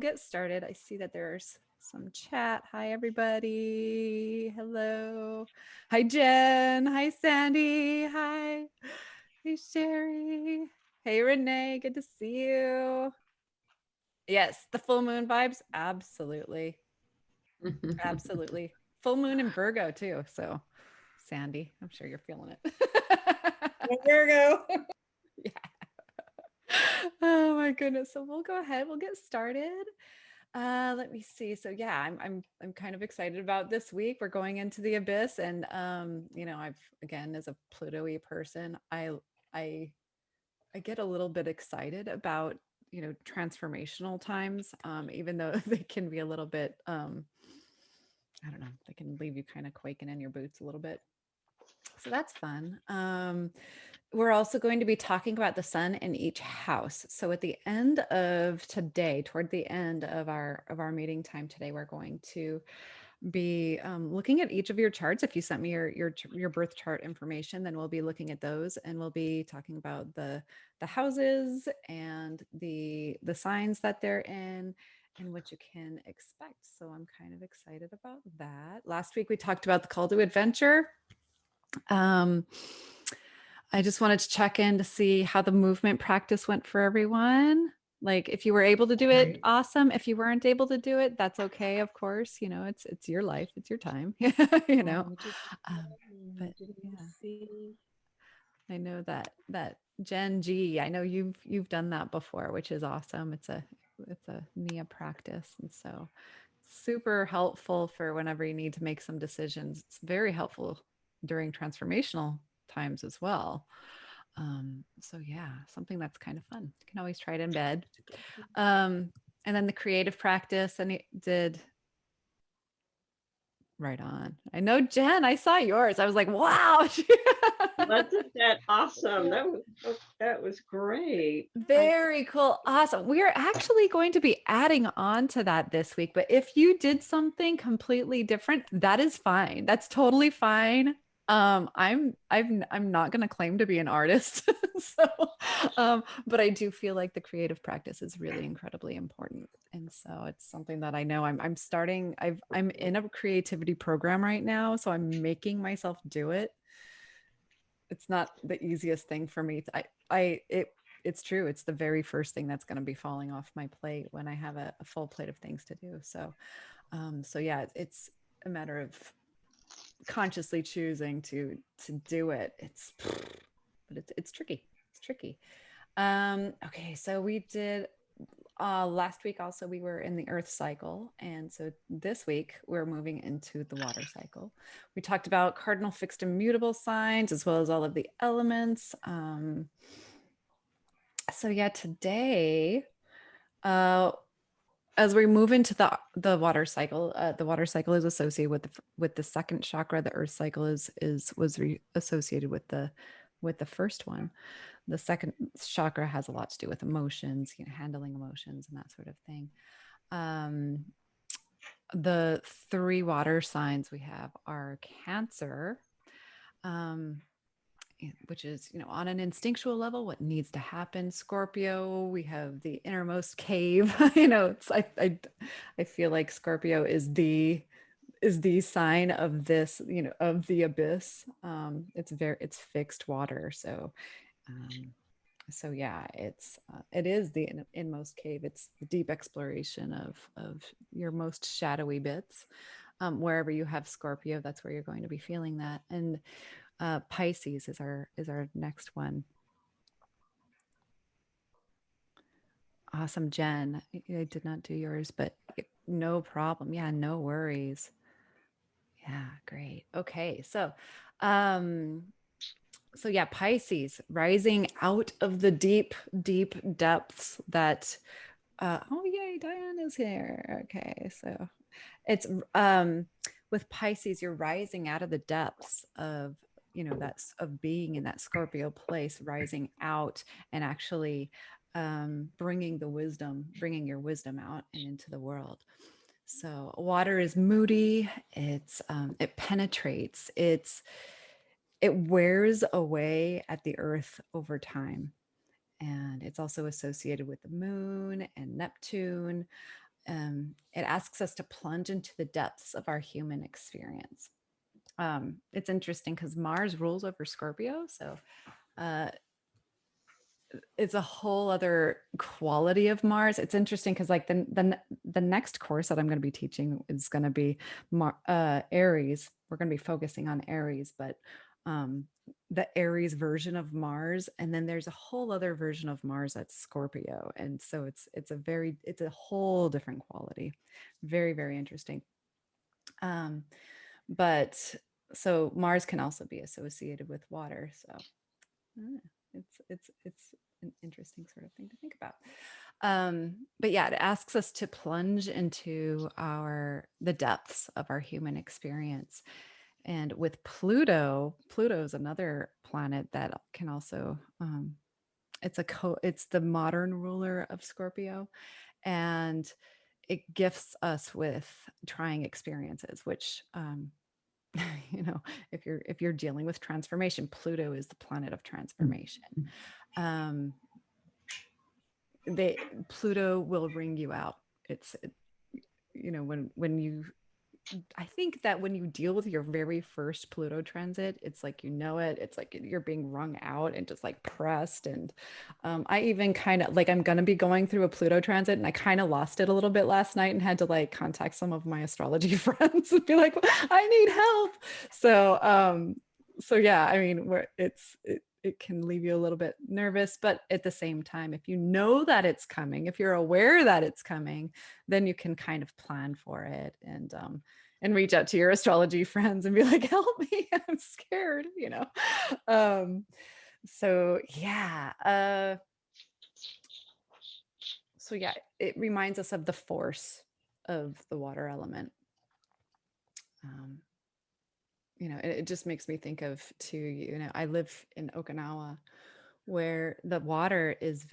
Get started. I see that there's some chat. Hi, everybody. Hello. Hi, Jen. Hi, Sandy. Hi. Hey, Sherry. Hey, Renee. Good to see you. Yes, the full moon vibes. Absolutely. Absolutely. Full moon in Virgo, too. So, Sandy, I'm sure you're feeling it. Virgo. Yeah. Oh my goodness. So we'll go ahead. We'll get started. Let me see. So yeah, I'm kind of excited about this week. We're going into the abyss, and I've again as a Pluto-y person, I I get a little bit excited about transformational times, even though they can be a little bit I don't know, they can leave you kind of quaking in your boots a little bit. So that's fun. We're also going to be talking about the sun in each house. So at the end of today, toward the end of our meeting time today, we're going to be looking at each of your charts. If you sent me your birth chart information, then we'll be looking at those, and we'll be talking about the houses and the signs that they're in and what you can expect. So I'm kind of excited about that. Last week we talked about the call to adventure. Um, I just wanted to check in to see how the movement practice went for everyone. Like if you were able to do it, awesome. If you weren't able to do it, that's okay. Of course, it's your life, it's your time. you know. Um, but yeah, See. I know that Gen G. I know you've done that before, which is awesome. It's a Nia practice, and so super helpful for whenever you need to make some decisions. It's very helpful during transformational times as well. So yeah, something that's kind of fun. You can always try it in bed. And then the creative practice, and it did right on. I know, Jen, I saw yours. I was like, wow. Wasn't that awesome? That was great. Very cool. Awesome. We are actually going to be adding on to that this week, but if you did something completely different, that is fine. That's totally fine. I'm not going to claim to be an artist. so but I do feel like the creative practice is really incredibly important. And so it's something that I know I'm starting I'm in a creativity program right now, so I'm making myself do it. It's not the easiest thing for me. It's true. It's the very first thing that's going to be falling off my plate when I have a full plate of things to do. So yeah, it's a matter of consciously choosing to do it. But it's tricky. It's tricky. Okay, so we did last week also we were in the earth cycle, and so this week we're moving into the water cycle. We talked about cardinal fixed immutable signs as well as all of the elements. So yeah, today as we move into the water cycle, the water cycle is associated with the second chakra. The earth cycle associated with the first one. The second chakra has a lot to do with emotions, handling emotions and that sort of thing. um the three water signs we have are Cancer, um which is, on an instinctual level what needs to happen. Scorpio, we have the innermost cave. I feel like Scorpio is the sign of this, of the abyss. It's fixed water. Um so yeah, it is the inmost cave. It's the deep exploration of your most shadowy bits. Wherever you have Scorpio, that's where you're going to be feeling that. And Pisces is our next one. Awesome, Jen. I did not do yours, but no problem. Yeah, no worries. Yeah, great. Okay, um, so yeah, Pisces, rising out of the deep, deep depths that. Oh yay, Diane is here. Okay, so it's with Pisces, you're rising out of the depths of that's of being in that Scorpio place, rising out and actually bringing your wisdom out and into the world. So water is moody. It penetrates. It wears away at the earth over time, and it's also associated with the moon and Neptune. it asks us to plunge into the depths of our human experience. It's interesting because Mars rules over Scorpio, so uh, it's a whole other quality of Mars. It's interesting because like the next course that I'm going to be teaching is going to be Aries. We're going to be focusing on Aries, but um, the Aries version of Mars, and then there's a whole other version of Mars that's Scorpio, and so it's a whole different quality. Very, very interesting. Um, but so Mars can also be associated with water. So it's an interesting sort of thing to think about. But yeah, it asks us to plunge into the depths of our human experience. And with Pluto, Pluto is another planet that can also it's the modern ruler of Scorpio, and it gifts us with trying experiences, which you know, if you're dealing with transformation, Pluto is the planet of transformation. um Pluto will ring you out. You know, when you I think that when you deal with your very first Pluto transit, it's like, you know, it's like you're being wrung out and just like pressed. And I even kind of like, I'm going to be going through a Pluto transit, and I kind of lost it a little bit last night and had to like contact some of my astrology friends and be like, I need help. So yeah, I mean, it can leave you a little bit nervous, but at the same time, if you know that it's coming, if you're aware that it's coming, then you can kind of plan for it, and reach out to your astrology friends and be like, help me, I'm scared, you know. So yeah, so yeah, it reminds us of the force of the water element. um, you know, it just makes me think of too, you know, I live in Okinawa, where the water is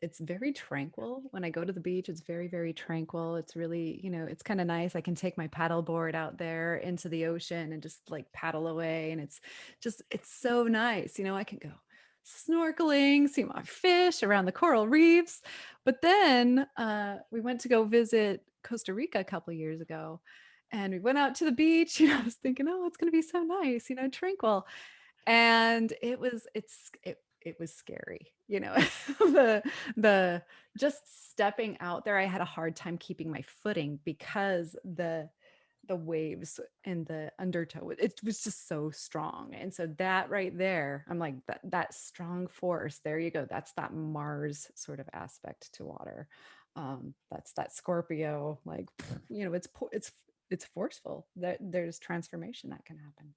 it's very tranquil. When I go to the beach, it's very, very tranquil. It's really, you know, it's kind of nice. I can take my paddle board out there into the ocean and just like paddle away, and it's so nice. You know, I can go snorkeling, see my fish around the coral reefs. But then we went to go visit Costa Rica a couple of years ago, and we went out to the beach. You know, I was thinking, oh, it's going to be so nice, you know, tranquil. And it was scary, you know. The just stepping out there, I had a hard time keeping my footing because the waves and the undertow, it was just so strong. And so that right there, I'm like, that strong force, there you go, that's that Mars sort of aspect to water. That's that Scorpio, like, you know, it's forceful, that there's transformation that can happen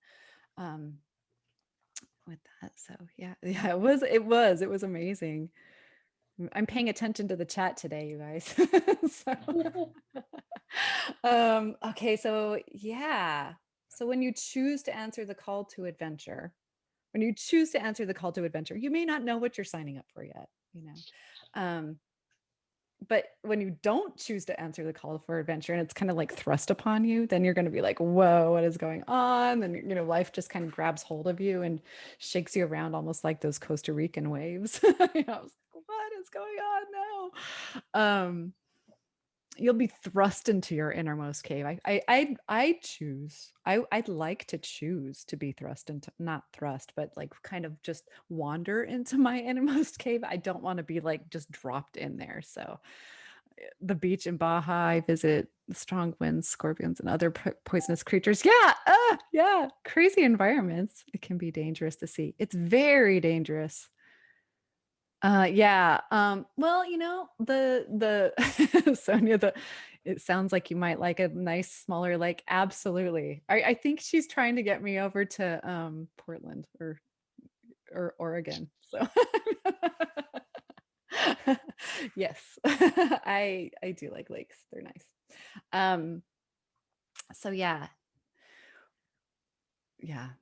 with that. So yeah, yeah, it was amazing. I'm paying attention to the chat today, you guys. So, okay, so yeah. So when you choose to answer the call to adventure, when you choose to answer the call to adventure, you may not know what you're signing up for yet, you know. Um, but when you don't choose to answer the call for adventure and it's kind of like thrust upon you, then you're going to be like, whoa, what is going on? Then, you know, life just kind of grabs hold of you and shakes you around, almost like those Costa Rican waves. You know, I was like, what is going on now? You'll be thrust into your innermost cave. I'd like to choose to be thrust into, not thrust, but like kind of just wander into my innermost cave. I don't want to be like just dropped in there. So the beach in Baja, I visit strong winds, scorpions, and other poisonous creatures. Yeah, yeah, crazy environments. It can be dangerous to see. It's very dangerous. Yeah. Well, you know, the Sonia, it sounds like you might like a nice smaller lake. Absolutely. I think she's trying to get me over to Portland or Oregon. So yes. I do like lakes. They're nice. Um, so yeah,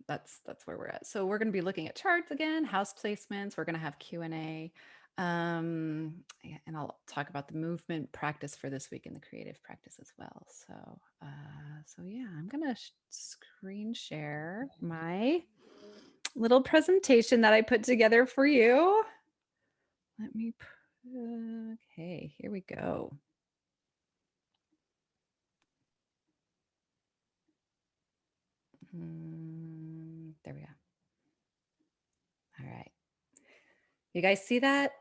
that's where we're at. So we're going to be looking at charts again, house placements. We're going to have Q&A. Yeah, and I'll talk about the movement practice for this week and the creative practice as well. So yeah, I'm going to screen share my little presentation that I put together for you. Let me Okay, here we go. There we go. All right. You guys see that?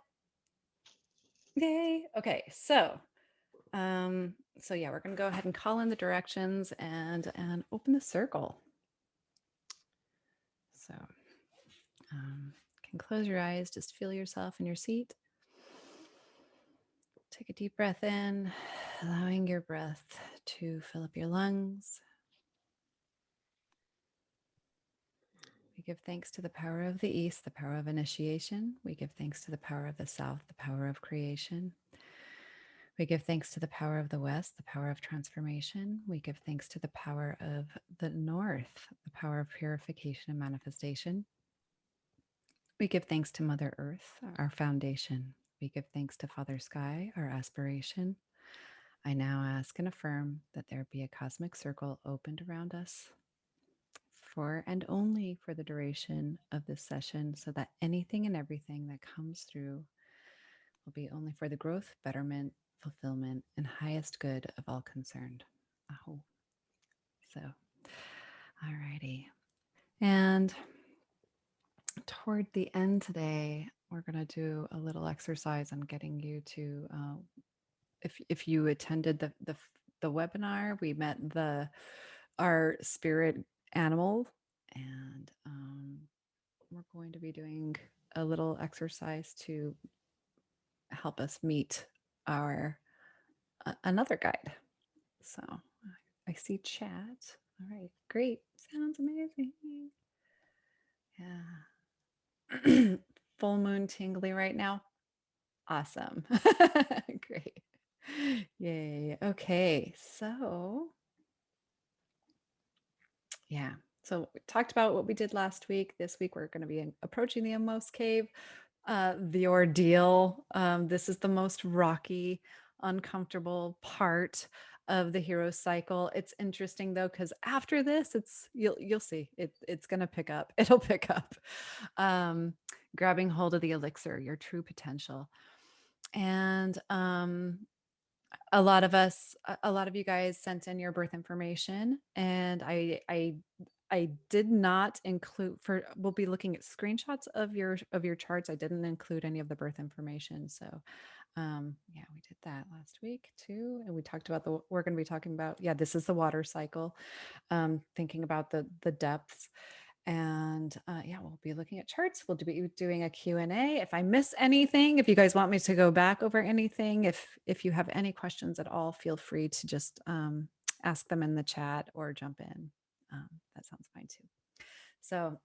Yay. Okay, so yeah, we're gonna go ahead and call in the directions and open the circle. So can close your eyes, just feel yourself in your seat. Take a deep breath in, allowing your breath to fill up your lungs. We give thanks to the power of the East, the power of initiation. We give thanks to the power of the South, the power of creation. We give thanks to the power of the West, the power of transformation. We give thanks to the power of the North, the power of purification and manifestation. We give thanks to Mother Earth, our foundation. We give thanks to Father Sky, our aspiration. I now ask and affirm that there be a cosmic circle opened around us for and only for the duration of this session, so that anything and everything that comes through will be only for the growth, betterment, fulfillment, and highest good of all concerned. Oh, so, alrighty. And toward the end today, we're going to do a little exercise on getting you to, if you attended the webinar, we met our spirit animal, and we're going to be doing a little exercise to help us meet our another guide. So I see chat. All right, great. Sounds amazing. Yeah. Full moon tingly right now. Awesome. Great. Yay. Okay. So, yeah. So we talked about what we did last week. This week we're going to be approaching the Amos Cave, the ordeal. This is the most rocky, uncomfortable part of the hero cycle. It's interesting though, because after this, you'll see it's going to pick up. It'll pick up. Grabbing hold of the elixir, your true potential, and a lot of you guys sent in your birth information, and I did not include, we'll be looking at screenshots of your charts. I didn't include any of the birth information. So yeah, we did that last week too. And we talked about we're going to be talking about, yeah, this is the water cycle, thinking about the depths. And yeah, we'll be looking at charts. We'll be doing a Q&A. If I miss anything, if you guys want me to go back over anything, if you have any questions at all, feel free to just ask them in the chat or jump in. That sounds fine too. So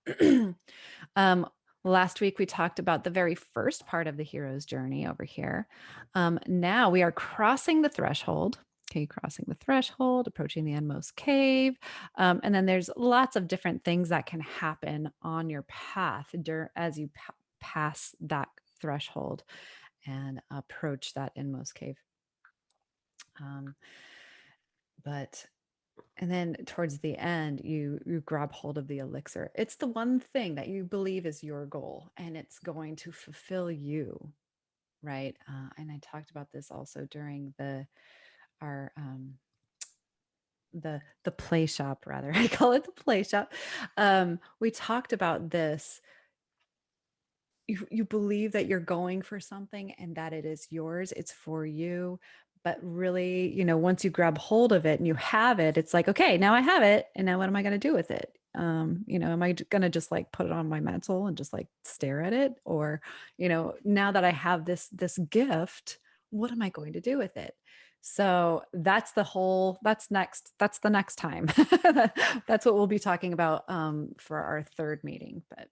last week we talked about the very first part of the hero's journey over here. Now we are crossing the threshold. Okay, crossing the threshold, approaching the Endmost Cave. And then there's lots of different things that can happen on your path as you pass that threshold and approach that Endmost Cave. And then towards the end, you grab hold of the elixir. It's the one thing that you believe is your goal, and it's going to fulfill you, right? And I talked about this also during our the play shop, rather. I call it the play shop. We talked about this. You believe that you're going for something and that it is yours, it's for you. But really, once you grab hold of it and you have it, it's like, okay, now I have it. And now what am I going to do with it? Am I going to just like put it on my mantle and just like stare at it? Or, now that I have this gift, what am I going to do with it? So that's the next time. That's what we'll be talking about for our third meeting. But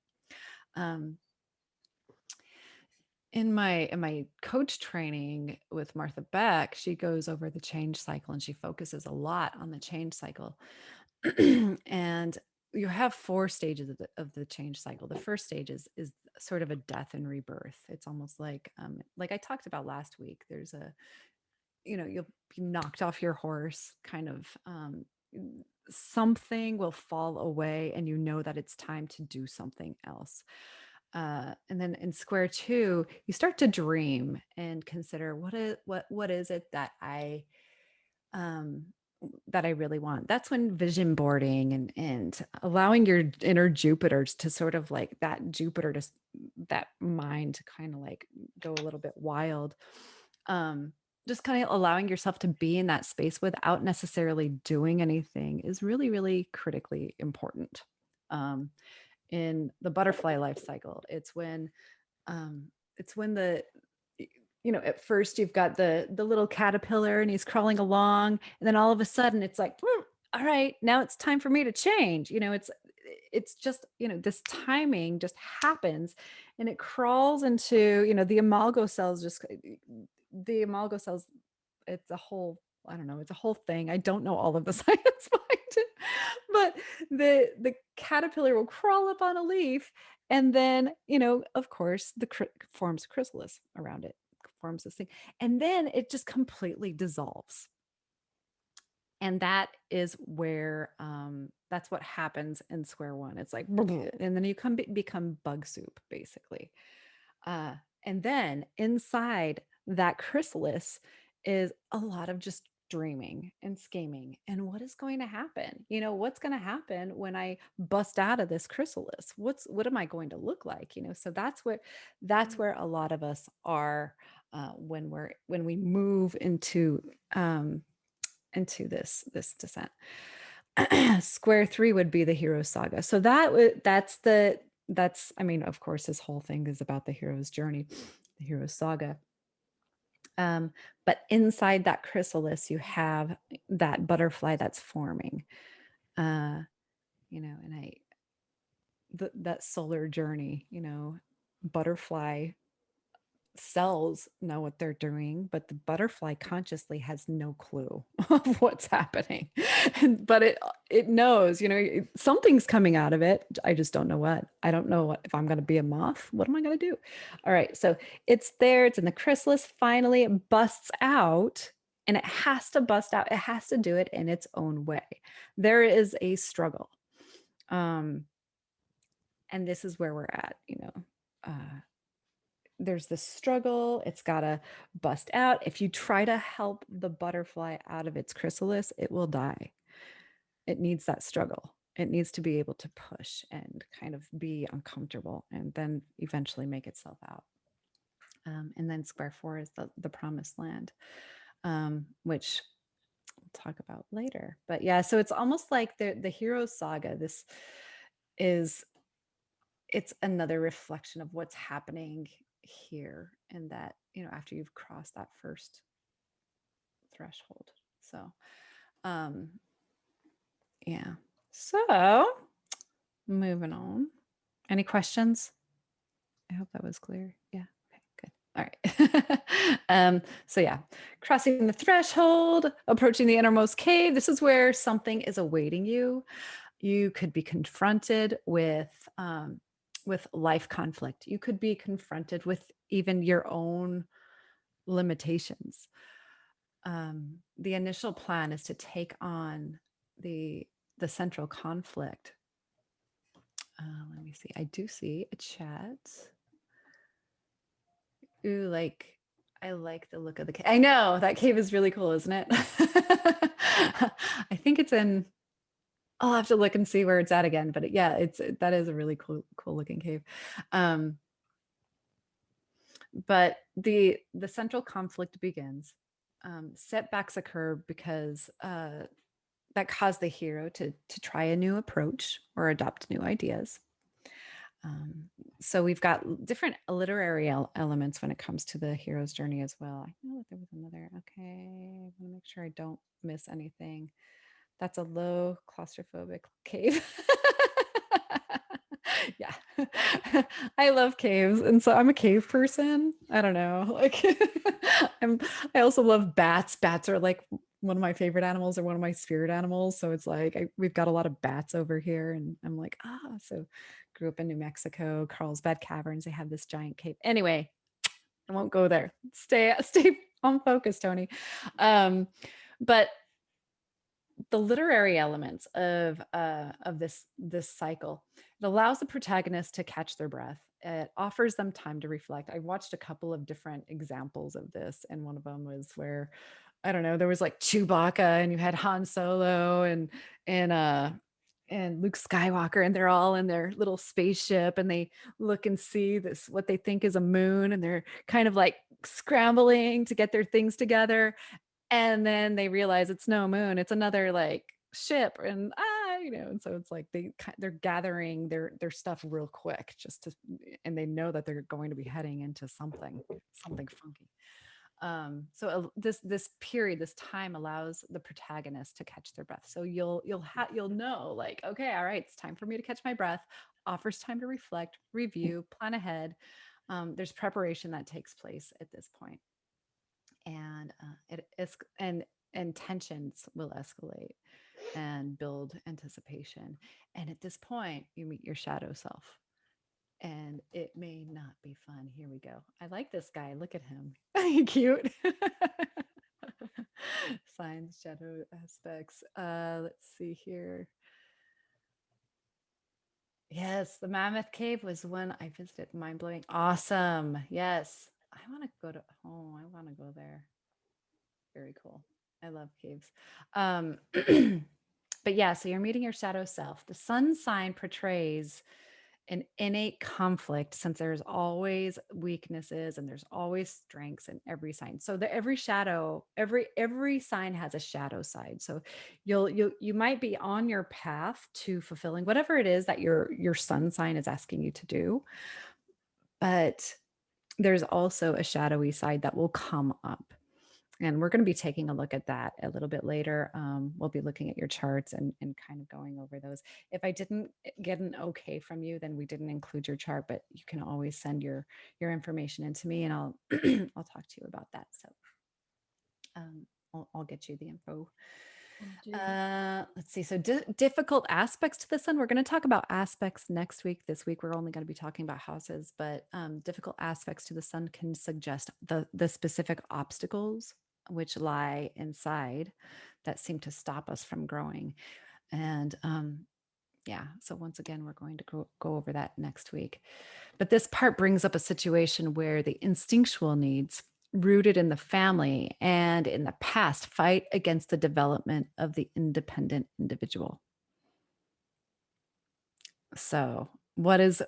in my coach training with Martha Beck, she goes over the change cycle and she focuses a lot on the change cycle. And you have 4 stages of the change cycle. The first stage is sort of a death and rebirth. It's almost like I talked about last week. There's you'll be knocked off your horse, kind of something will fall away and you know that it's time to do something else. And then in square two, you start to dream and consider what is it um, that I really want. That's when vision boarding and allowing your inner Jupiters to sort of like that Jupiter to that mind to kind of like go a little bit wild. Um, just kind of allowing yourself to be in that space without necessarily doing anything is really, really critically important. Um, in the butterfly life cycle, it's when at first you've got the little caterpillar and he's crawling along, and then all of a sudden it's like, all right, now it's time for me to change. It's just, this timing just happens, and it crawls into, the imago cells. The imago cells, it's a whole, I don't know, it's a whole thing. I don't know all of the science behind it, but the caterpillar will crawl up on a leaf, and then, of course, forms chrysalis around it, forms this thing, and then it just completely dissolves. And that is where that's what happens in square one. It's like, and then you become bug soup, basically. Uh, and then inside that chrysalis is a lot of just dreaming and scheming. And what is going to happen? What's going to happen when I bust out of this chrysalis? What am I going to look like? So that's where a lot of us are when we move into this descent. Square three would be the hero saga. So that's, I mean, of course, this whole thing is about the hero's journey, the hero's saga. But inside that chrysalis, you have that butterfly that's forming. And that solar journey, butterfly cells know what they're doing, but the butterfly consciously has no clue of what's happening. But it knows, something's coming out of it. I just don't know what. I don't know if I'm going to be a moth. What am I going to do? All right, so it's there. It's in the chrysalis. Finally, it busts out, and it has to bust out. It has to do it in its own way. There is a struggle, and this is where we're at. There's this struggle. It's got to bust out. If you try to help the butterfly out of its chrysalis, it will die. It needs that struggle. It needs to be able to push and kind of be uncomfortable and then eventually make itself out. And then square four is the promised land, which we'll talk about later. But yeah, so it's almost like the hero saga. It's another reflection of what's happening here, and that, after you've crossed that first threshold. So yeah, so moving on. Any questions? I hope that was clear. Yeah, okay, good. All right. So yeah, crossing the threshold, approaching the innermost cave. This is where something is awaiting you. You could be confronted with life conflict. You could be confronted with even your own limitations. The initial plan is to take on the central conflict. Let me see. I do see a chat. Ooh, I like the look of the cave. I know that cave is really cool, isn't it? I think it's in. I'll have to look and see where it's at again, but that is a really cool looking cave. But the central conflict begins. Setbacks occur because that cause the hero to try a new approach or adopt new ideas. So we've got different literary elements when it comes to the hero's journey as well. I know that there was another. Okay, I want to make sure I don't miss anything. That's a low claustrophobic cave. Yeah. I love caves, and so I'm a cave person. I don't know. Like I also love bats. Bats are like one of my favorite animals, or one of my spirit animals. So it's like we've got a lot of bats over here, and I'm like, so grew up in New Mexico, Carlsbad Caverns. They have this giant cave. Anyway, I won't go there. Stay on focus, Tony. But the literary elements of this cycle, it allows the protagonist to catch their breath it offers them time to reflect. I watched a couple of different examples of this, and one of them was where, I don't know, there was like Chewbacca and you had Han Solo and and Luke Skywalker, and they're all in their little spaceship, and they look and see this what they think is a moon, and they're kind of like scrambling to get their things together, and then they realize it's no moon, it's another like ship, and and so it's like they're gathering their stuff real quick just to, and they know that they're going to be heading into something funky. This period, this time allows the protagonist to catch their breath. So you'll know, like, okay, all right, it's time for me to catch my breath. Offers time to reflect, review, plan ahead. There's preparation that takes place at this point, and it is and tensions will escalate and build anticipation. And at this point, you meet your shadow self, and it may not be fun. Here we go. I like this guy. Look at him. Cute. Signs, shadow aspects. Let's see here. Yes, the Mammoth Cave was one I visited. Mind blowing. Awesome. Yes. I want to go to, oh, I want to go there. Very cool. I love caves. But yeah, so you're meeting your shadow self. The sun sign portrays an innate conflict, since there's always weaknesses and there's always strengths in every sign. So every shadow, every sign has a shadow side. So you might be on your path to fulfilling whatever it is that your sun sign is asking you to do, but there's also a shadowy side that will come up. And we're going to be taking a look at that a little bit later. We'll be looking at your charts and kind of going over those. If I didn't get an okay from you, then we didn't include your chart, but you can always send your information into me, and I'll I'll talk to you about that. So I'll get you the info. Let's see. So difficult aspects to this one. We're going to talk about aspects next week. This week, we're only going to be talking about houses, but difficult aspects to the sun can suggest the specific obstacles which lie inside that seem to stop us from growing. And yeah, so once again, we're going to go over that next week. But this part brings up a situation where the instinctual needs rooted in the family and in the past fight against the development of the independent individual. So what is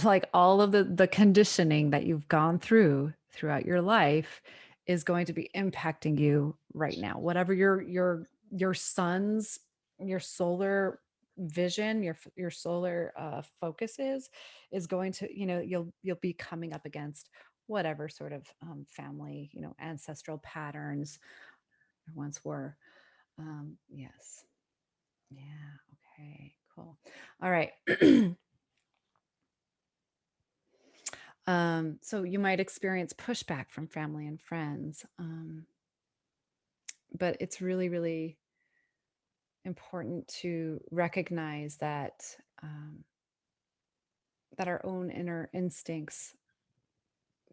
like all of the conditioning that you've gone throughout your life is going to be impacting you right now. Whatever your sun's, your solar vision, your solar focus is going to, you'll be coming up against whatever sort of family, ancestral patterns there once were. Yes. Yeah. Okay. Cool. All right. So you might experience pushback from family and friends, but it's really, really important to recognize that our own inner instincts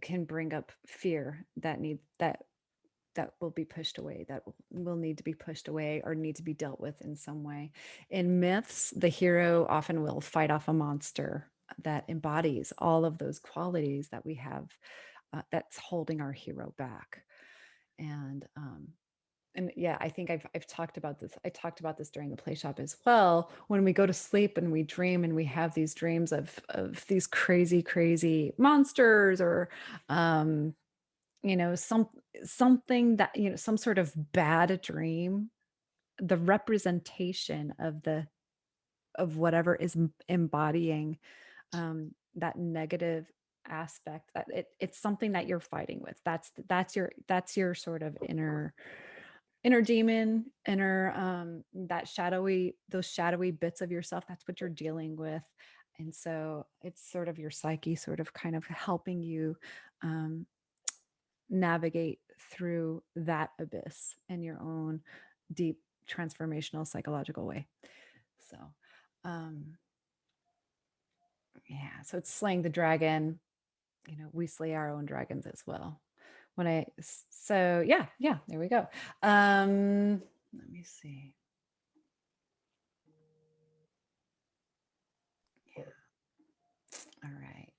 can bring up fear that will be pushed away, that will need to be pushed away or need to be dealt with in some way. In myths, the hero often will fight off a monster that embodies all of those qualities that we have, that's holding our hero back. And yeah, I think I've talked about this. I talked about this during the play shop as well. When we go to sleep and we dream and we have these dreams of these crazy monsters, or something that, some sort of bad dream, the representation of whatever is embodying that negative aspect, that it's something that you're fighting with. That's your sort of inner demon, those shadowy bits of yourself. That's what you're dealing with. And so it's sort of your psyche sort of kind of helping you navigate through that abyss in your own deep transformational psychological way. So yeah, so it's slaying the dragon. We slay our own dragons as well. So yeah, there we go. Let me see. Yeah. All right.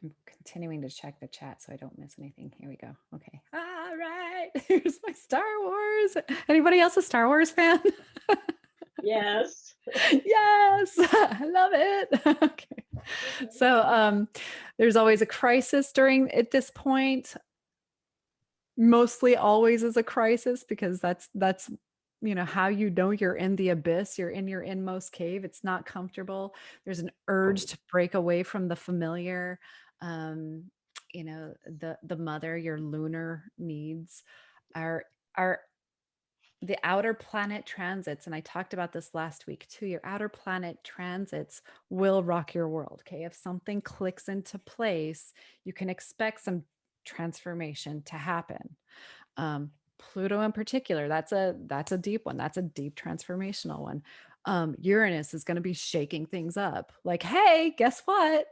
I'm continuing to check the chat so I don't miss anything. Here we go. Okay. All right. Here's my Star Wars. Anybody else a Star Wars fan? Yes. Yes, I love it. Okay. So there's always a crisis during at this point. Mostly always is a crisis because that's how you know you're in the abyss, you're in your inmost cave. It's not comfortable. There's an urge to break away from the familiar. Um, the mother, your lunar needs are the outer planet transits, and I talked about this last week too. Your outer planet transits will rock your world. Okay. If something clicks into place, you can expect some transformation to happen. Pluto in particular, that's a deep one. That's a deep transformational one. Uranus is going to be shaking things up. Like, hey, guess what?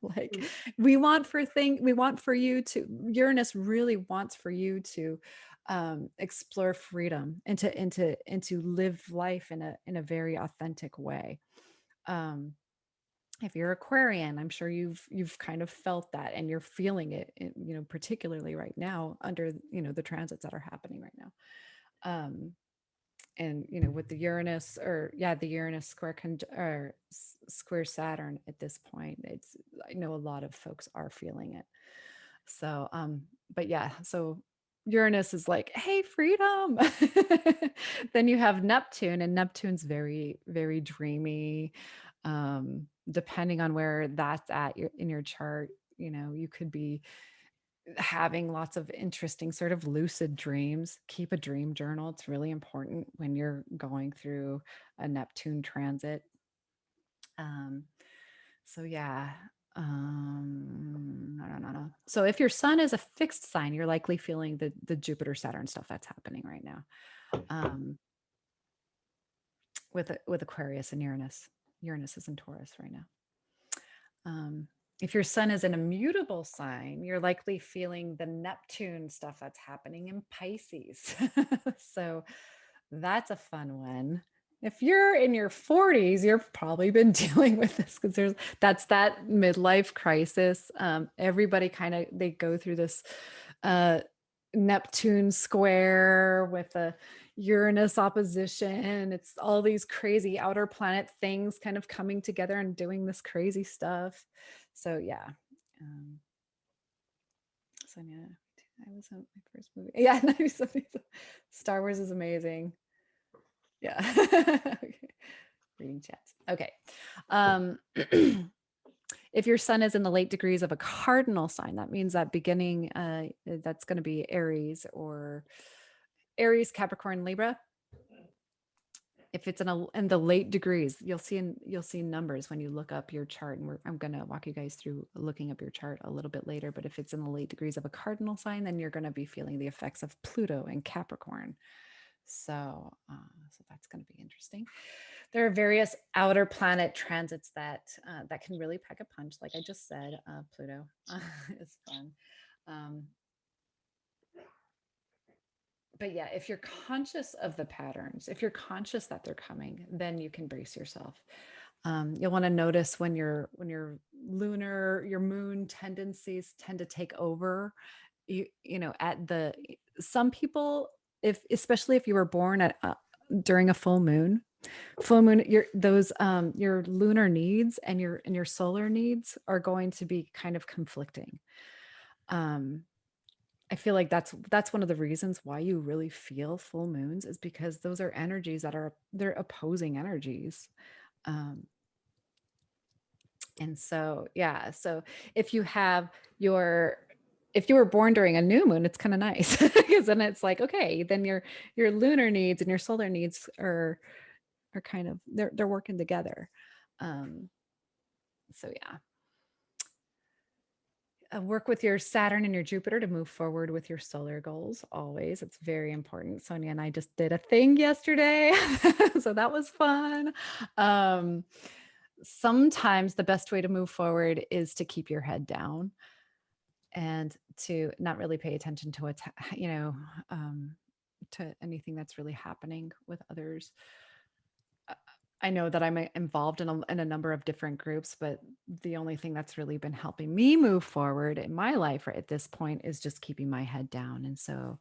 Like we want for you to, Uranus really wants for you to explore freedom and to live life in a very authentic way. Um, if you're Aquarian, I'm sure you've kind of felt that and you're feeling it, particularly right now under, the transits that are happening right now. And with the Uranus the Uranus square Saturn at this point, I know a lot of folks are feeling it. So, but yeah, so Uranus is like, hey, freedom. Then you have Neptune, and Neptune's very, very dreamy. Depending on where that's at in your chart, you could be having lots of interesting sort of lucid dreams. Keep a dream journal. It's really important when you're going through a Neptune transit. Um, so yeah. No. So if your sun is a fixed sign, you're likely feeling the Jupiter Saturn stuff that's happening right now. With Aquarius and Uranus. Uranus is in Taurus right now. If your sun is an immutable sign, you're likely feeling the Neptune stuff that's happening in Pisces. So that's a fun one. If you're in your 40s, you've probably been dealing with this because that's that midlife crisis. Everybody they go through this Neptune square with a Uranus opposition. It's all these crazy outer planet things kind of coming together and doing this crazy stuff. So yeah. So yeah, I was on my first movie. Yeah, Star Wars is amazing. Yeah. Okay. Reading chats. Okay. If your sun is in the late degrees of a cardinal sign, that means that beginning, that's going to be Aries, Capricorn, Libra. If it's in the late degrees, you'll see numbers when you look up your chart, and I'm going to walk you guys through looking up your chart a little bit later. But if it's in the late degrees of a cardinal sign, then you're going to be feeling the effects of Pluto and Capricorn. So that's going to be interesting. There are various outer planet transits that can really pack a punch. Like I just said, Pluto is fun. But yeah, if you're conscious of the patterns, if you're conscious that they're coming, then you can brace yourself. You'll want to notice when your your moon tendencies tend to take over. Some people, especially if you were born at during a full moon, your lunar needs and your solar needs are going to be kind of conflicting. I feel like that's one of the reasons why you really feel full moons, is because those are energies they're opposing energies. And so, yeah, so if you were born during a new moon, it's kind of nice because then it's like, okay, then your lunar needs and your solar needs are kind of, they're working together. So yeah. Work with your Saturn and your Jupiter to move forward with your solar goals. Always. It's very important. Sonia and I just did a thing yesterday. So that was fun. Sometimes the best way to move forward is to keep your head down and to not really pay attention to to anything that's really happening with others. I know that I'm involved in a number of different groups, but the only thing that's really been helping me move forward in my life right at this point is just keeping my head down. And so,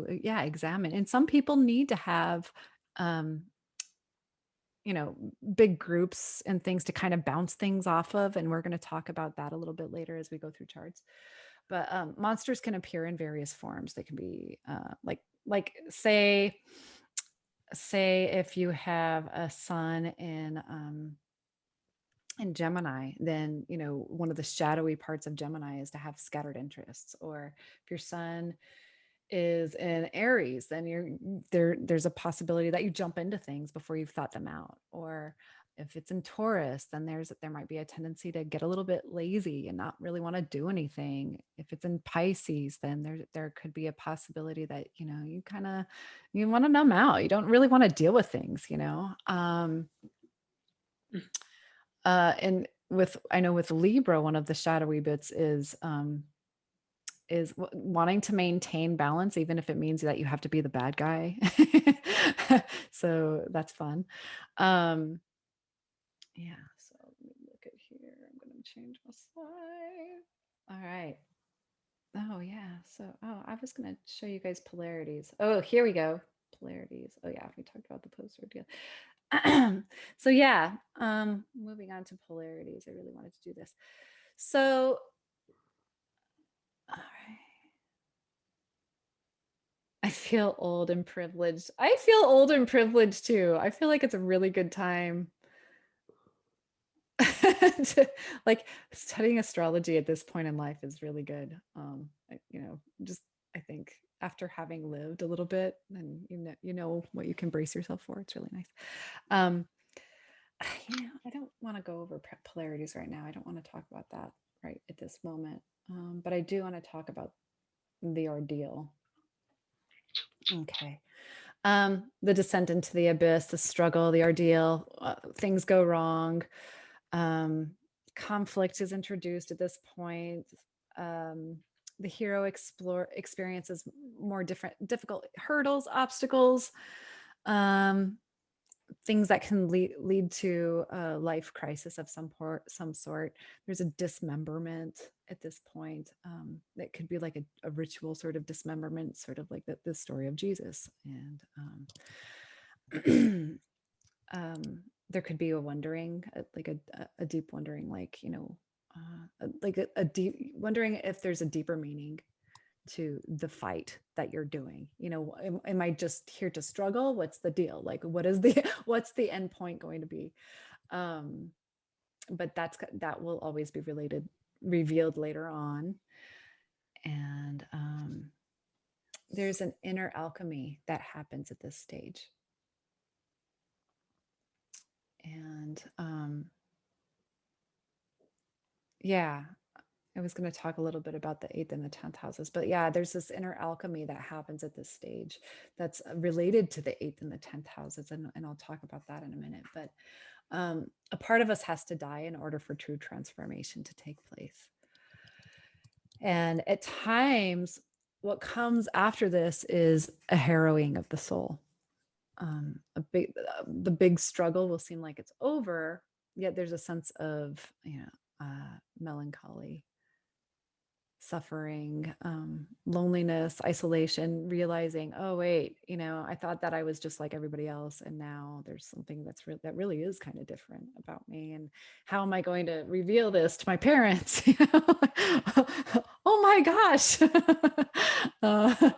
yeah, examine. And some people need to have, um, you know, big groups and things to kind of bounce things off of. And we're going to talk about that a little bit later as we go through charts. But monsters can appear in various forms. They can be like say if you have a sun in Gemini, then one of the shadowy parts of Gemini is to have scattered interests. Or if your sun is in Aries, then there's a possibility that you jump into things before you've thought them out. Or if it's in Taurus, then there might be a tendency to get a little bit lazy and not really want to do anything. If it's in Pisces, then there could be a possibility that you want to numb out. You don't really want to deal with things. And with I know with Libra, one of the shadowy bits is wanting to maintain balance, even if it means that you have to be the bad guy. So that's fun. Um, yeah, so let me look at here. I'm going to change my slide. All right. Oh, yeah. I was going to show you guys polarities. Oh, here we go. Polarities. Oh, yeah. We talked about the poster deal. So, yeah. Moving on to polarities. I really wanted to do this. So, all right. I feel old and privileged. I feel old and privileged too. I feel like it's a really good time like studying astrology at this point in life is really good. Just I think after having lived a little bit, and you know what you can brace yourself for. It's really nice. Um, I don't want to go over polarities right now. I don't want to talk about that right at this moment. But I do want to talk about the ordeal. Okay. The descent into the abyss, the struggle, the ordeal, things go wrong. Um, Conflict is introduced at this point. Um, the hero experiences more difficult hurdles, obstacles, um, things that can lead to a life crisis of some sort. There's a dismemberment at this point. That could be like a ritual sort of dismemberment, sort of like the story of Jesus. And there could be a wondering, like a deep wondering, like a deep wondering if there's a deeper meaning to the fight that you're doing. Am I just here to struggle? What's the deal? Like, what's the end point going to be? But that will always be revealed later on. And there's an inner alchemy that happens at this stage. And yeah, I was going to talk a little bit about the 8th and the 10th houses, but yeah, there's this inner alchemy that happens at this stage that's related to the 8th and the 10th houses. And I'll talk about that in a minute. But a part of us has to die in order for true transformation to take place. And at times, what comes after this is a harrowing of the soul. The big struggle will seem like it's over, yet there's a sense of melancholy, suffering, loneliness, isolation, realizing, oh wait, I thought that I was just like everybody else, and now there's something that really is kind of different about me. And how am I going to reveal this to my parents? Oh my gosh. That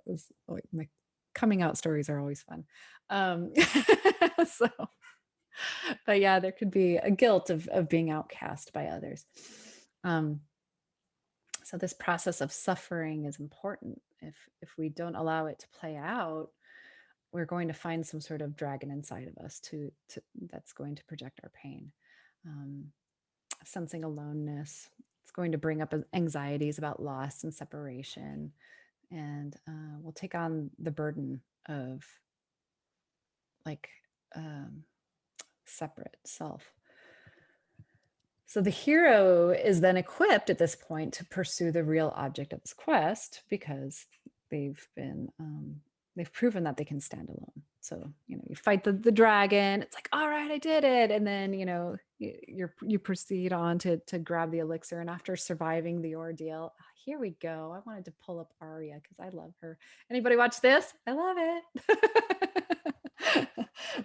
was like my coming out stories are always fun. So but yeah, there could be a guilt of being outcast by others. So this process of suffering is important. If we don't allow it to play out, we're going to find some sort of dragon inside of us that's going to project our pain. Sensing aloneness. It's going to bring up anxieties about loss and separation, and we'll take on the burden of like separate self. So the hero is then equipped at this point to pursue the real object of his quest, because they've proven that they can stand alone. So, you fight the dragon. It's like, all right, I did it. And then, you proceed on to grab the elixir. And after surviving the ordeal, here we go. I wanted to pull up Arya because I love her. Anybody watch this? I love it.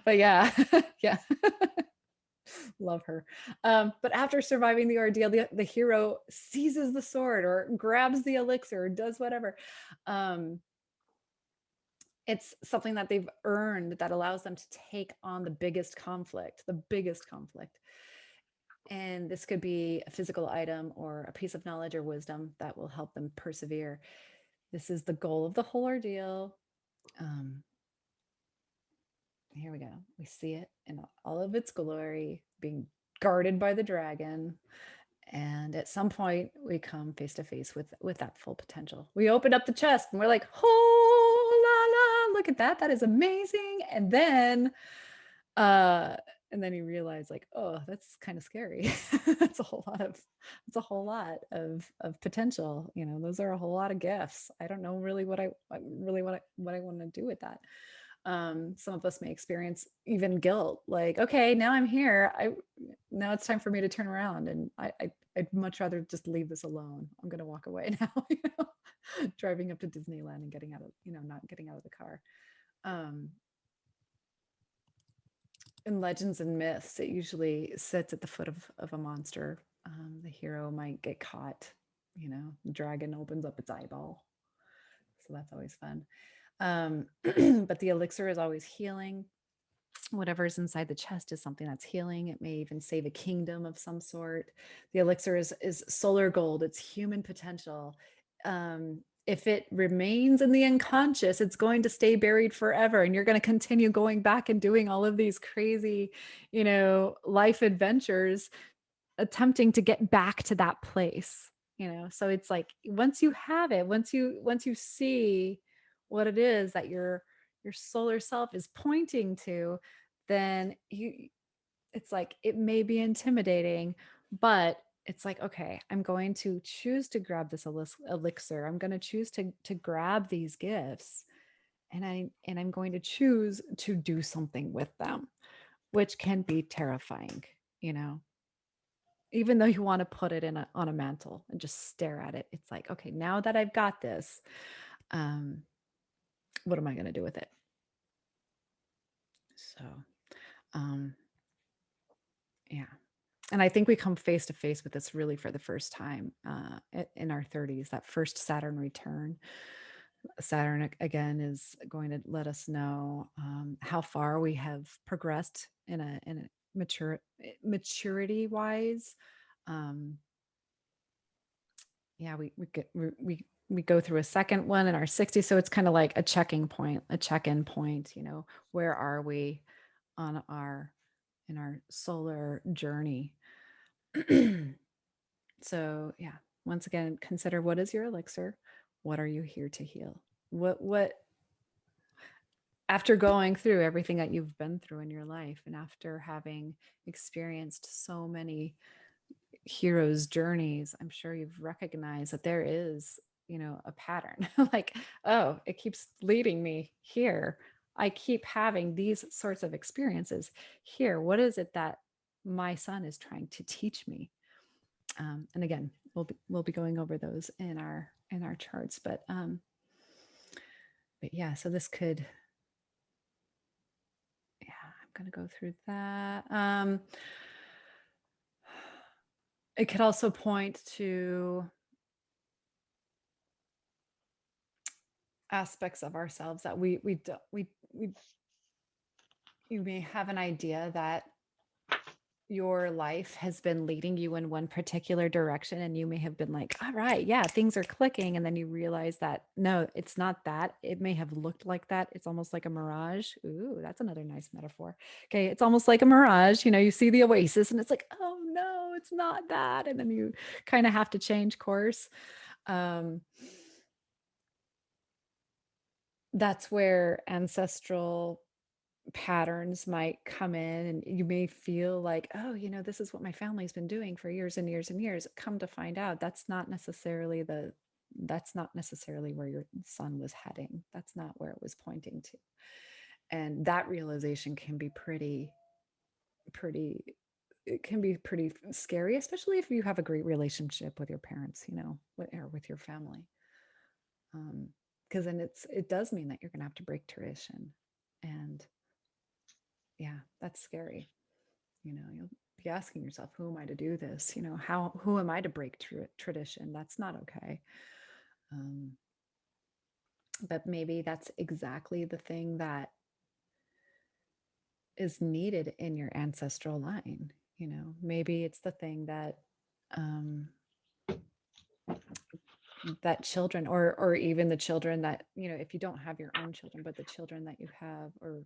But yeah, yeah. Love her. But after surviving the ordeal, the hero seizes the sword or grabs the elixir or does whatever. Um, it's something that they've earned that allows them to take on the biggest conflict. And this could be a physical item or a piece of knowledge or wisdom that will help them persevere. This is the goal of the whole ordeal. Um, Here we go. We see it in all of its glory, being guarded by the dragon. And at some point, we come face to face with that full potential. We open up the chest and we're like, "Oh la la! Look at that! That is amazing!" Uh, and then you realize, like, "Oh, that's kind of scary." That's a whole lot of it's a whole lot of potential. Those are a whole lot of gifts. I don't know really what I want to do with that. Some of us may experience even guilt, like, okay, now I'm here, now it's time for me to turn around, and I'd much rather just leave this alone. I'm going to walk away now. Driving up to Disneyland and getting out of not getting out of the car. um in legends and myths, it usually sits at the foot of a monster. The hero might get caught. The dragon opens up its eyeball, so that's always fun. But the elixir is always healing. Whatever's inside the chest is something that's healing. It may even save a kingdom of some sort. The elixir is solar gold. It's human potential. If it remains in the unconscious, it's going to stay buried forever, and you're going to continue going back and doing all of these crazy, life adventures, attempting to get back to that place. So it's like, once you have it, once you see what it is that your solar self is pointing to, then it's like, it may be intimidating, but it's like, okay, I'm going to choose to grab this elixir. I'm going to choose to grab these gifts, and I'm going to choose to do something with them, which can be terrifying, you know. Even though you want to put it on a mantle and just stare at it. It's like, okay, now that I've got this, um, what am I going to do with it? So, um, yeah. And I think we come face to face with this really for the first time in our 30s, that first Saturn return. Saturn again is going to let us know how far we have progressed in a maturity wise. Um, yeah, we go through a second one in our 60s, so it's kind of like a checking point, a check-in point. Where are we on our solar journey? So yeah, once again, consider, what is your elixir? What are you here to heal? What After going through everything that you've been through in your life, and after having experienced so many heroes' journeys, I'm sure you've recognized that there is, a pattern. Like, oh, it keeps leading me here. I keep having these sorts of experiences here. What is it that my son is trying to teach me? And again, we'll be going over those in our charts, but yeah, so this could, yeah, I'm gonna go through that. It could also point to aspects of ourselves that we you may have an idea that your life has been leading you in one particular direction, and you may have been like, all right, yeah, things are clicking, and then you realize that no, it's not that. It may have looked like that. It's almost like a mirage. Ooh, that's another nice metaphor. Okay, it's almost like a mirage. You see the oasis and it's like, oh no, it's not that, and then you kind of have to change course. um that's where ancestral patterns might come in, and you may feel like, oh, this is what my family's been doing for years and years and years. Come to find out, that's not necessarily where your son was heading. That's not where it was pointing to. And that realization can be pretty it can be pretty scary, especially if you have a great relationship with your parents, or with your family. Because then it does mean that you're going to have to break tradition. And yeah, that's scary. You'll be asking yourself, who am I to do this? Who am I to break tradition? That's not okay. Um, but maybe that's exactly the thing that is needed in your ancestral line. Maybe it's the thing that um, that children, or even the children that, if you don't have your own children, but the children that you have, or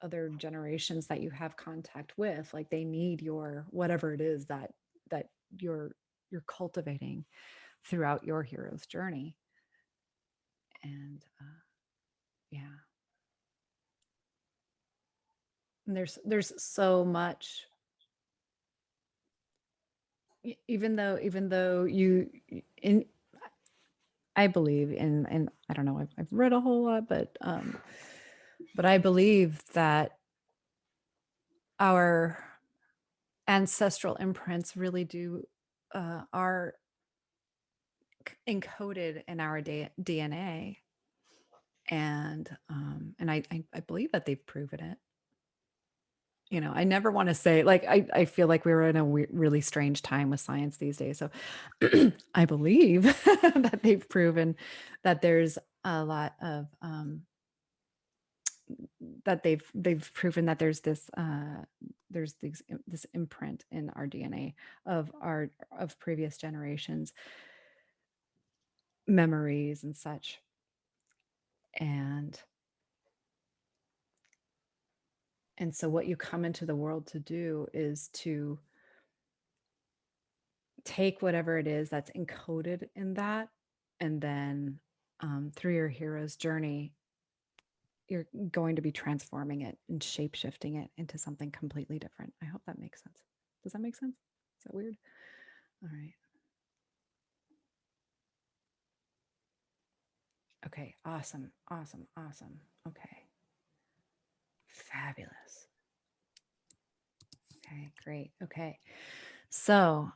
other generations that you have contact with, like they need your whatever it is that you're cultivating throughout your hero's journey. And yeah, and there's so much, even though you in I believe in, and I don't know, I've read a whole lot, but I believe that our ancestral imprints really do are encoded in our DNA, and I believe that they've proven it. I never want to say, like, I feel like we're in a really strange time with science these days. So I believe that they've proven that there's a lot of that they've proven that there's this imprint in our DNA of previous generations, memories and such. And so what you come into the world to do is to take whatever it is that's encoded in that, and then through your hero's journey, you're going to be transforming it and shape shifting it into something completely different. I hope that makes sense. Does that make sense? Is that weird? All right. Okay, awesome. Okay. Fabulous. Okay, great. Okay. So,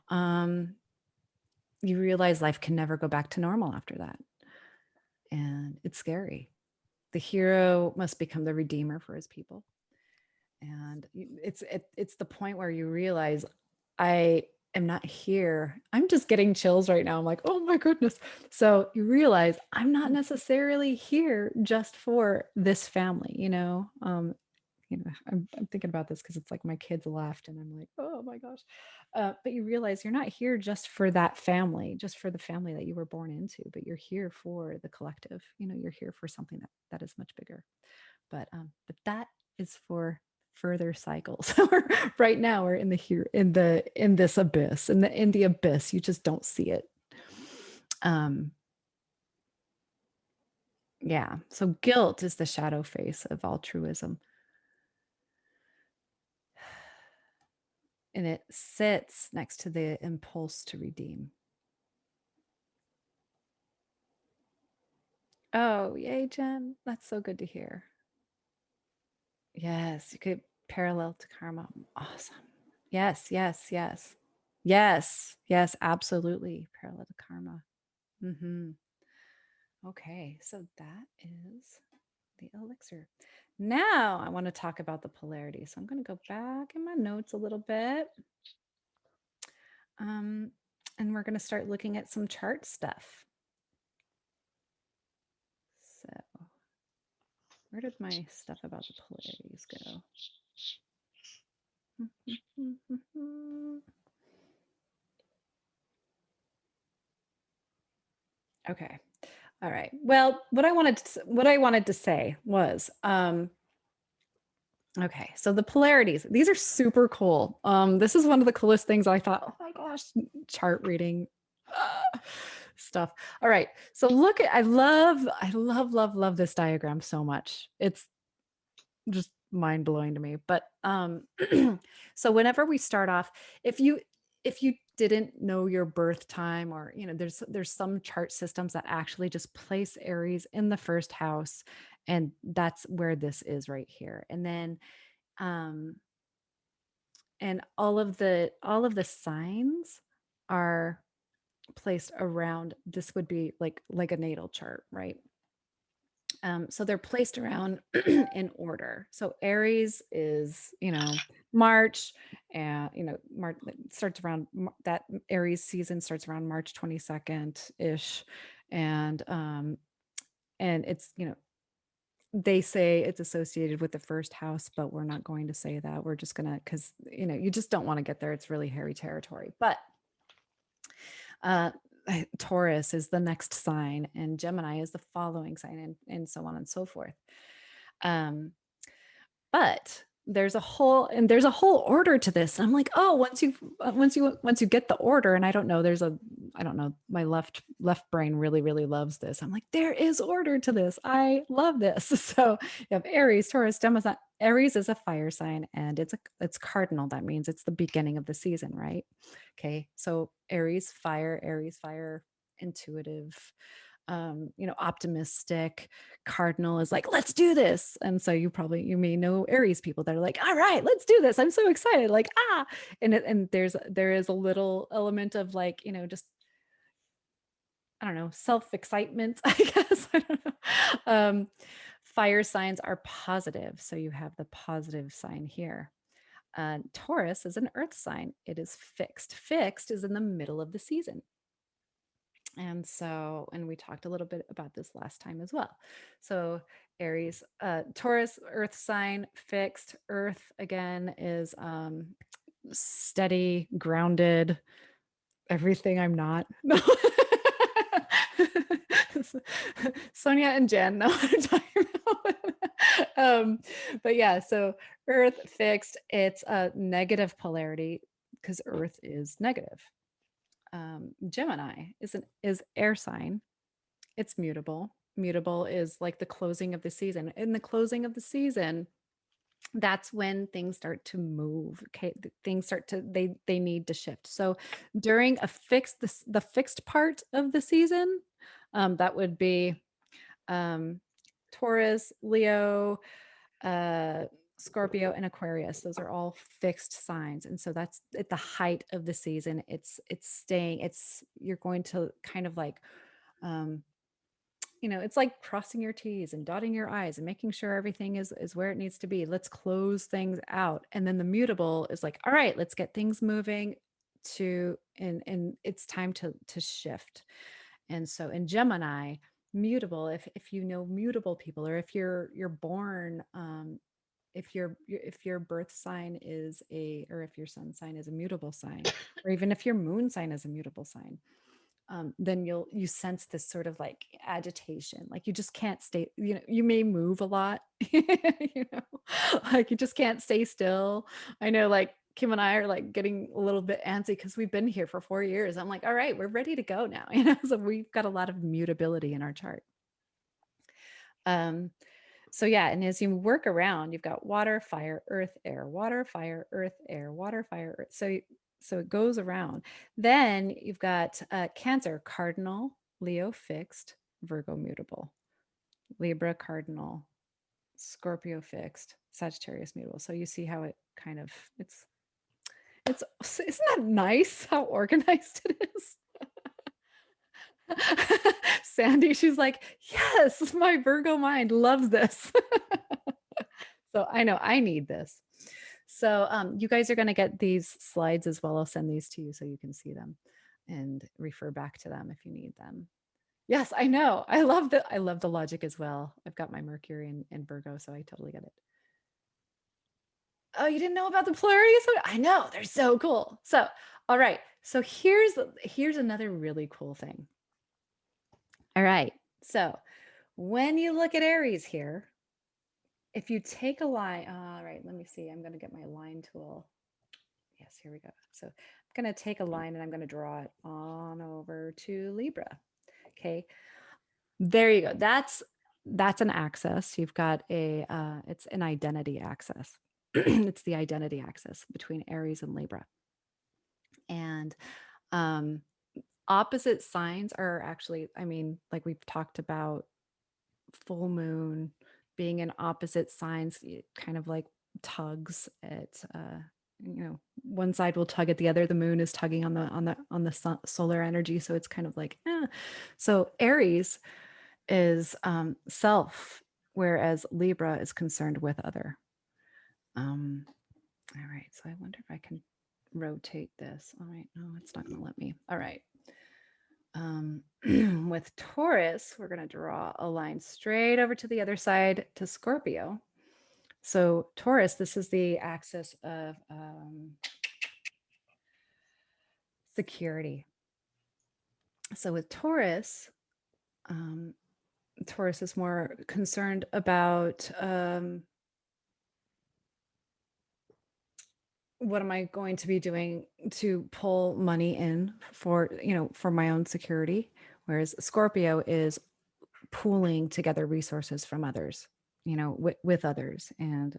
you realize life can never go back to normal after that. And it's scary. The hero must become the redeemer for his people. And it's the point where you realize, I am not here. I'm just getting chills right now. I'm like, oh my goodness. So you realize I'm not necessarily here just for this family, I'm thinking about this because it's like my kids left and I'm like, oh my gosh. But you realize you're not here just for that family, just for the family that you were born into, but you're here for the collective. You're here for something that is much bigger. But that is for further cycles. Right now we're in this abyss. In the abyss, you just don't see it. Yeah. So guilt is the shadow face of altruism. And it sits next to the impulse to redeem. Oh, yay, Jen. That's so good to hear. Yes, you could parallel to karma. Awesome. Yes, yes, yes. Yes, yes, absolutely. Parallel to karma. Okay, so that is the elixir. Now I want to talk about the polarity. So I'm going to go back in my notes a little bit. And we're going to start looking at some chart stuff. So where did my stuff about the polarities go? Okay. All right. Well, what I wanted to say was, okay, so the polarities, these are super cool. This is one of the coolest things I thought, oh my gosh, chart reading stuff. All right. So look at, I love this diagram so much. It's just mind blowing to me. But so whenever we start off, if you didn't know your birth time, or there's some chart systems that actually just place Aries in the first house, and that's where this is right here. And then um and all of the signs are placed around. This would be like a natal chart, right? So they're placed around in order. So Aries is, March, and March starts around that Aries season starts around March 22nd ish, and it's they say it's associated with the first house, but we're not going to say that. We're just gonna, because you just don't want to get there. It's really hairy territory. But uh, Taurus is the next sign, and Gemini is the following sign, and so on and so forth. Um, but there's a whole order to this. And I'm like, oh, once you get the order, and I don't know, my left brain really, really loves this. I'm like, there is order to this. I love this. So you have Aries, Taurus, Gemini. Aries is a fire sign, and it's cardinal. That means it's the beginning of the season, right? Okay. So Aries, fire, intuitive, optimistic. Cardinal is like, let's do this. And so you may know Aries people that are like, all right, let's do this. I'm so excited. Like, and there is a little element of like, just, I don't know, self-excitement, I guess. I don't know. Fire signs are positive. So you have the positive sign here. Taurus is an earth sign. It is fixed. Fixed is in the middle of the season. And we talked a little bit about this last time as well. So Aries, Taurus, earth sign, fixed. Earth again is steady, grounded, everything I'm not. No. Sonia and Jen know what I'm talking about. But yeah, so earth fixed, it's a negative polarity because earth is negative. Gemini is air sign. It's mutable. Mutable is like the closing of the season. In the closing of the season, that's when things start to move. Okay, things start to they need to shift. So during the fixed part of the season, that would be um, Taurus, Leo, uh, Scorpio, and Aquarius. Those are all fixed signs. And so that's at the height of the season. It's staying, you're going to kind of like um it's like crossing your T's and dotting your I's and making sure everything is where it needs to be. Let's close things out. And then the mutable is like, all right, let's get things moving and it's time to shift. And so in Gemini, mutable, if you know mutable people, or if you're born if your birth sign is or if your sun sign is a mutable sign, or even if your moon sign is a mutable sign, then you sense this sort of like agitation, like you just can't stay, you may move a lot, like you just can't stay still. I know, like Kim and I are like getting a little bit antsy because we've been here for 4 years. I'm like, all right, we're ready to go now. So we've got a lot of mutability in our chart. So yeah, and as you work around, you've got water, fire, earth, air, water, fire, earth, air, water, fire, earth. So it goes around. Then you've got Cancer, cardinal, Leo fixed, Virgo mutable, Libra cardinal, Scorpio fixed, Sagittarius mutable. So you see how it kind of it's isn't that nice how organized it is? Sandy, she's like, yes, my Virgo mind loves this. So I know I need this. So you guys are going to get these slides as well. I'll send these to you so you can see them and refer back to them if you need them. Yes, I know. I love the logic as well. I've got my Mercury in Virgo, so I totally get it. Oh, you didn't know about the polarities? I know, they're so cool. So, all right. So here's another really cool thing. All right. So when you look at Aries here, if you take a line, all right, let me see. I'm going to get my line tool. Yes, here we go. So I'm going to take a line and I'm going to draw it on over to Libra. Okay. There you go. That's an axis. You've got it's an identity axis. It's the identity axis between Aries and Libra. And um, opposite signs are actually, I mean, like we've talked about full moon being in opposite signs, kind of like tugs at, one side will tug at the other. The moon is tugging on the solar energy, so it's kind of like, eh. So Aries is self, whereas Libra is concerned with other. Um, all right, so I wonder if I can rotate this. All right, no, it's not going to let me. All right. With Taurus, we're going to draw a line straight over to the other side to Scorpio. So Taurus, this is the axis of security. So with Taurus, Taurus is more concerned about what am I going to be doing to pull money in for, for my own security, whereas Scorpio is pooling together resources from others, with others. And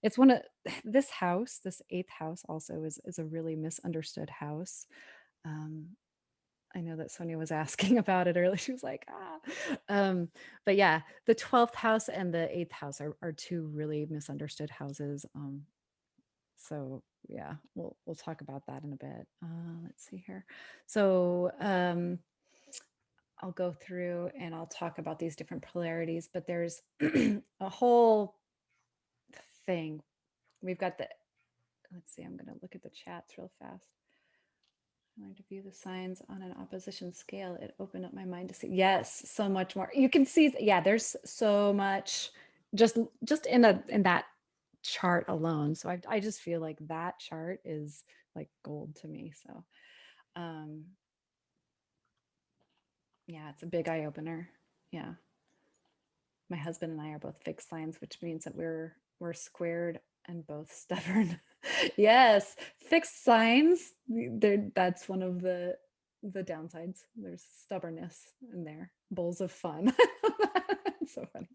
it's one of this house, this eighth house also is a really misunderstood house. um, I know that Sonia was asking about it earlier. She was like, but yeah, the 12th house and the eighth house are two really misunderstood houses. So yeah, we'll talk about that in a bit. Let's see here. So I'll go through and I'll talk about these different polarities, but there's a whole thing. We've got let's see, I'm going to look at the chats real fast. I learned to view the signs on an opposition scale. It opened up my mind to see. Yes, so much more. You can see, yeah, there's so much just in that chart alone. So I just feel like that chart is like gold to me. So yeah, it's a big eye opener. Yeah. My husband and I are both fixed signs, which means that we're squared and both stubborn. Yes, fixed signs. That's one of the downsides. There's stubbornness in there. Bowls of fun. It's so funny.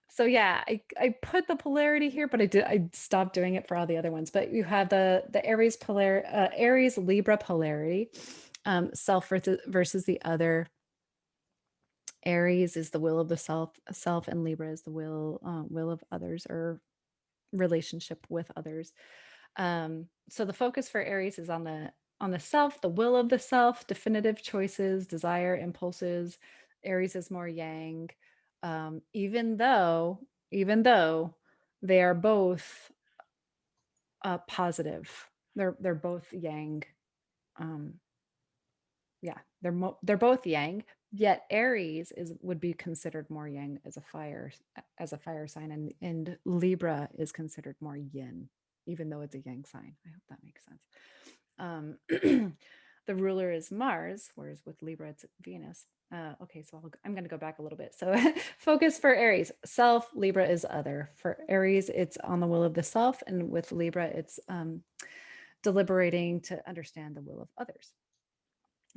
So yeah, I put the polarity here, but I stopped doing it for all the other ones. But you have the Aries Libra polarity, self versus the other. Aries is the will of the self, and Libra is the will of others or relationship with others. So the focus for Aries is on the self, the will of the self, definitive choices, desire, impulses. Aries is more yang, even though they are both positive. They're both yang. Yeah, they're both yang. Yet Aries would be considered more yang as a fire sign, and Libra is considered more yin, even though it's a yang sign. I hope that makes sense. The ruler is Mars, whereas with Libra it's Venus. Okay, so I'm going to go back a little bit. So focus for Aries, self. Libra is other. For Aries, it's on the will of the self, and with Libra, it's deliberating to understand the will of others.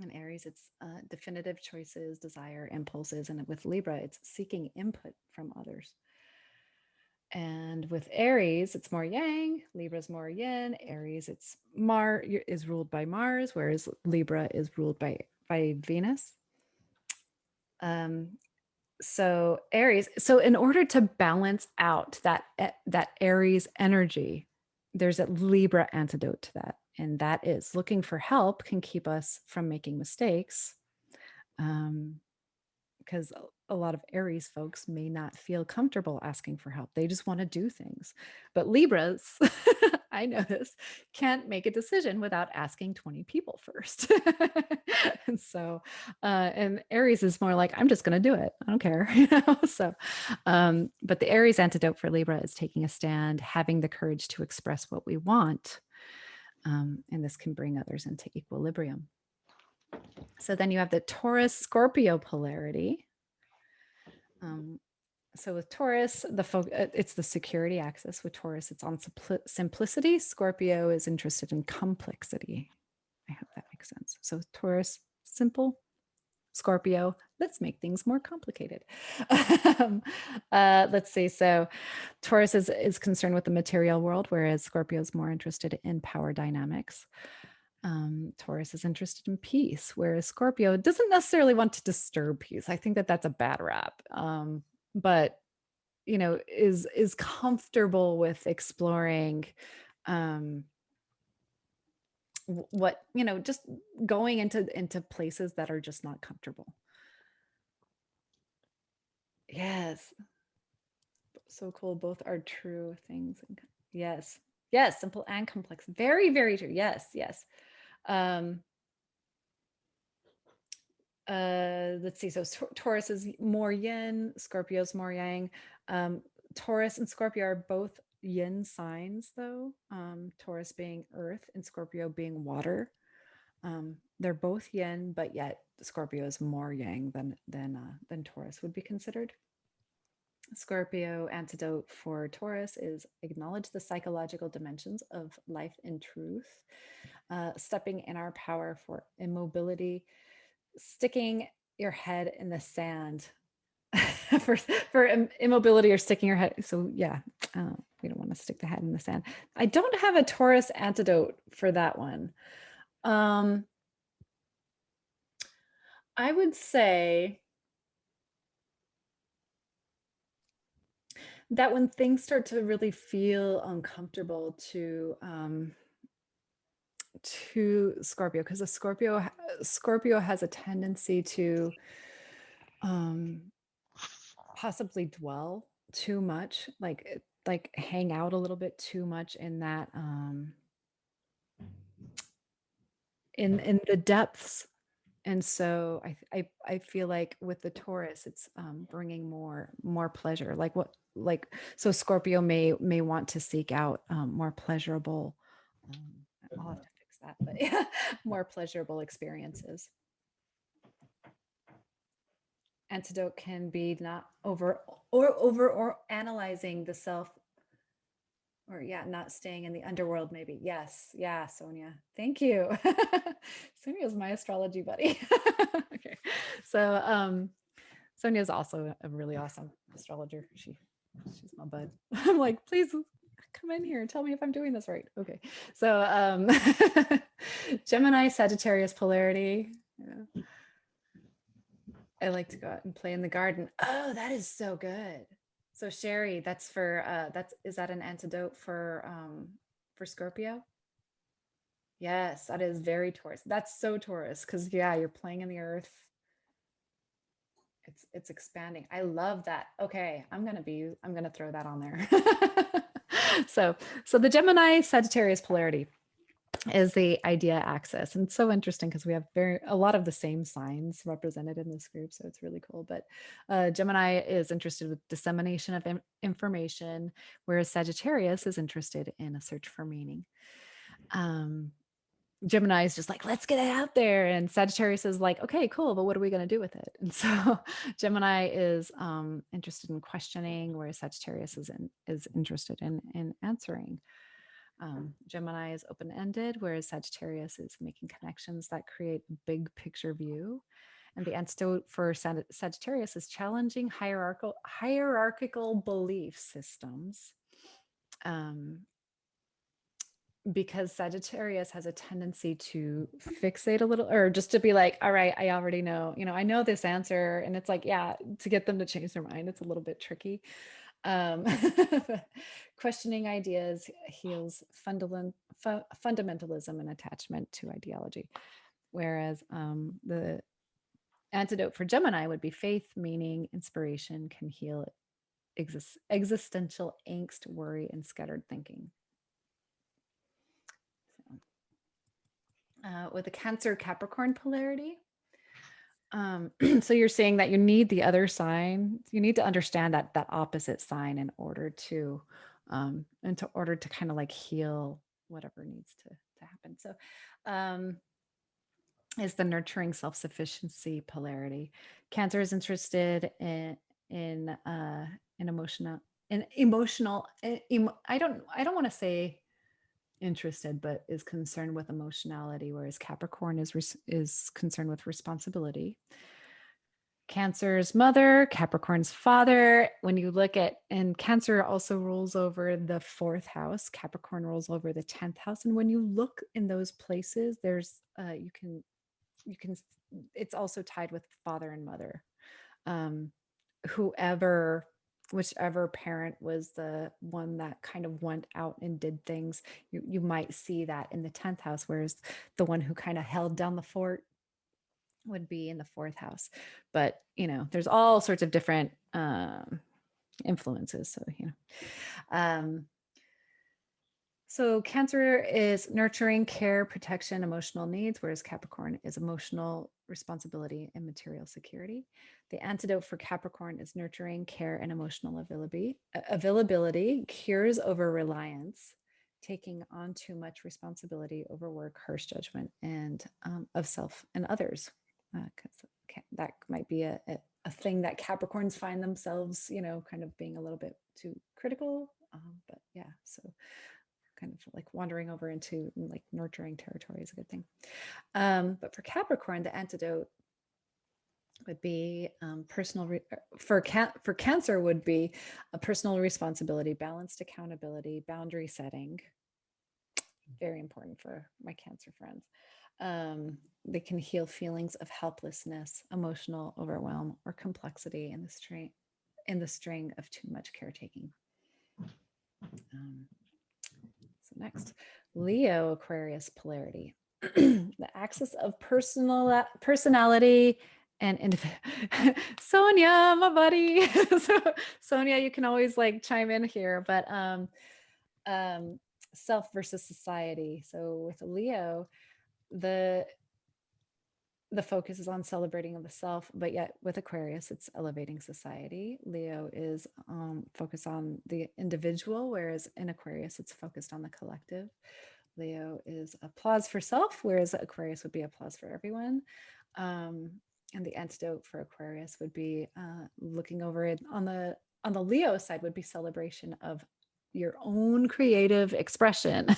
In Aries, it's definitive choices, desire, impulses. And with Libra, it's seeking input from others. And with Aries, it's more yang. Libra's more yin. Aries, it's is ruled by Mars, whereas Libra is ruled by Venus. So Aries. So in order to balance out that Aries energy, there's a Libra antidote to that. And that is looking for help can keep us from making mistakes. Because a lot of Aries folks may not feel comfortable asking for help. They just want to do things. But Libras, I know this, can't make a decision without asking 20 people first. And so, and Aries is more like, I'm just going to do it. I don't care. So, but the Aries antidote for Libra is taking a stand, having the courage to express what we want. And this can bring others into equilibrium. So then you have the Taurus Scorpio polarity. So with Taurus, it's the security axis. With Taurus, it's on simplicity. Scorpio is interested in complexity. I hope that makes sense. So Taurus, simple. Scorpio, let's make things more complicated. um, let's see. So Taurus is concerned with the material world, whereas Scorpio is more interested in power dynamics. Taurus is interested in peace, whereas Scorpio doesn't necessarily want to disturb peace. I think that that's a bad rap. But is comfortable with exploring um what just going into places that are just not comfortable. Yes, so cool. Both are true things. Yes, yes, simple and complex. Very, very true. Yes, yes. um let's see. So Taurus is more yin, Scorpio's more yang. um Taurus and Scorpio are both yin signs though, Taurus being earth and Scorpio being water. They're both yin, but yet Scorpio is more yang than Taurus would be considered. Scorpio antidote for Taurus is acknowledge the psychological dimensions of life and truth, stepping in our power for immobility, sticking your head in the sand for immobility or sticking your head. So yeah, we don't want to stick the head in the sand. I don't have a Taurus antidote for that one. I would say that when things start to really feel uncomfortable to Scorpio, because a Scorpio has a tendency to possibly dwell too much, like hang out a little bit too much in that in the depths. And so I feel like with the Taurus, it's bringing more pleasure. So Scorpio may want to seek out more pleasurable. I'll have to fix that, but yeah, more pleasurable experiences. Antidote can be not over analyzing the self, or yeah, not staying in the underworld maybe. Yes, yeah, Sonia, thank you. Sonia is my astrology buddy. Okay, so Sonia is also a really awesome astrologer. She's my bud. I'm like, please come in here and tell me if I'm doing this right. Okay, so Gemini Sagittarius polarity. Yeah. I like to go out and play in the garden. Oh, that is so good. So Sherry, is that an antidote for Scorpio? Yes, that is very Taurus. That's so Taurus because yeah, you're playing in the earth. It's expanding. I love that. Okay, I'm gonna throw that on there. So the Gemini Sagittarius polarity is the idea axis, and it's so interesting because we have a lot of the same signs represented in this group, so it's really cool. But Gemini is interested with dissemination of information, whereas Sagittarius is interested in a search for meaning. Gemini is just like, let's get it out there, and Sagittarius is like, okay, cool, but what are we going to do with it? And so Gemini is interested in questioning, whereas Sagittarius is interested in answering. Gemini is open-ended, whereas Sagittarius is making connections that create a big picture view. And the antidote for Sagittarius is challenging hierarchical belief systems. Because Sagittarius has a tendency to fixate a little, or just to be like, all right, I already know, I know this answer. And it's like, yeah, to get them to change their mind, it's a little bit tricky. Questioning ideas heals fundamentalism and attachment to ideology. Whereas the antidote for Gemini would be faith, meaning, inspiration can heal existential angst, worry, and scattered thinking. With the Cancer Capricorn polarity. So you're saying that you need the other sign. You need to understand that opposite sign in order to kind of like heal whatever needs to happen. So is the nurturing self-sufficiency polarity. Cancer is interested in emotional. I don't want to say interested, but is concerned with emotionality, whereas Capricorn is concerned with responsibility. Cancer's mother, Capricorn's father. When you look at, and Cancer also rules over the 4th house, Capricorn rules over the 10th house. And when you look in those places, there's, you can, it's also tied with father and mother. Um, whoever, whichever parent was the one that kind of went out and did things, you might see that in the 10th house, whereas the one who kind of held down the fort would be in the 4th house. But there's all sorts of different influences. So Cancer is nurturing, care, protection, emotional needs, whereas Capricorn is emotional responsibility and material security. The antidote for Capricorn is nurturing, care, and emotional availability, cures over reliance, taking on too much responsibility, overwork, harsh judgment, and of self and others. That might be a thing that Capricorns find themselves, kind of being a little bit too critical. But yeah, so kind of like wandering over into like nurturing territory is a good thing. But for Capricorn, the antidote would be for Cancer would be a personal responsibility, balanced accountability, boundary setting. Very important for my Cancer friends. They can heal feelings of helplessness, emotional overwhelm, or complexity in the string of too much caretaking. So next, Leo Aquarius polarity. The axis of personality and Sonia, my buddy. So, Sonia, you can always like chime in here, but self versus society. So with Leo, the focus is on celebrating of the self, but yet with Aquarius, it's elevating society. Leo is focused on the individual, whereas in Aquarius, it's focused on the collective. Leo is applause for self, whereas Aquarius would be applause for everyone. And the antidote for Aquarius would be looking over it on the Leo side would be celebration of your own creative expression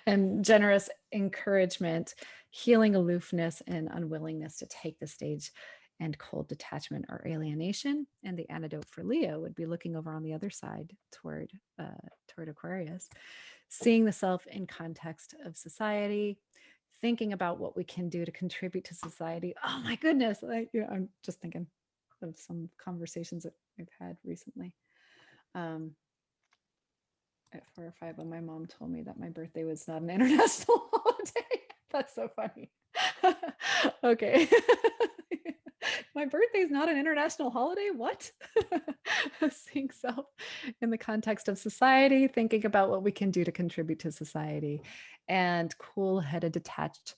and generous encouragement, healing aloofness and unwillingness to take the stage, and cold detachment or alienation. And the antidote for Leo would be looking over on the other side toward Aquarius, seeing the self in context of society, thinking about what we can do to contribute to society. Oh my goodness. I'm just thinking of some conversations that I've had recently. At 4 or 5 when my mom told me that my birthday was not an international holiday. That's so funny. Okay. My birthday is not an international holiday? What? Seeing self in the context of society, thinking about what we can do to contribute to society, and cool-headed, detached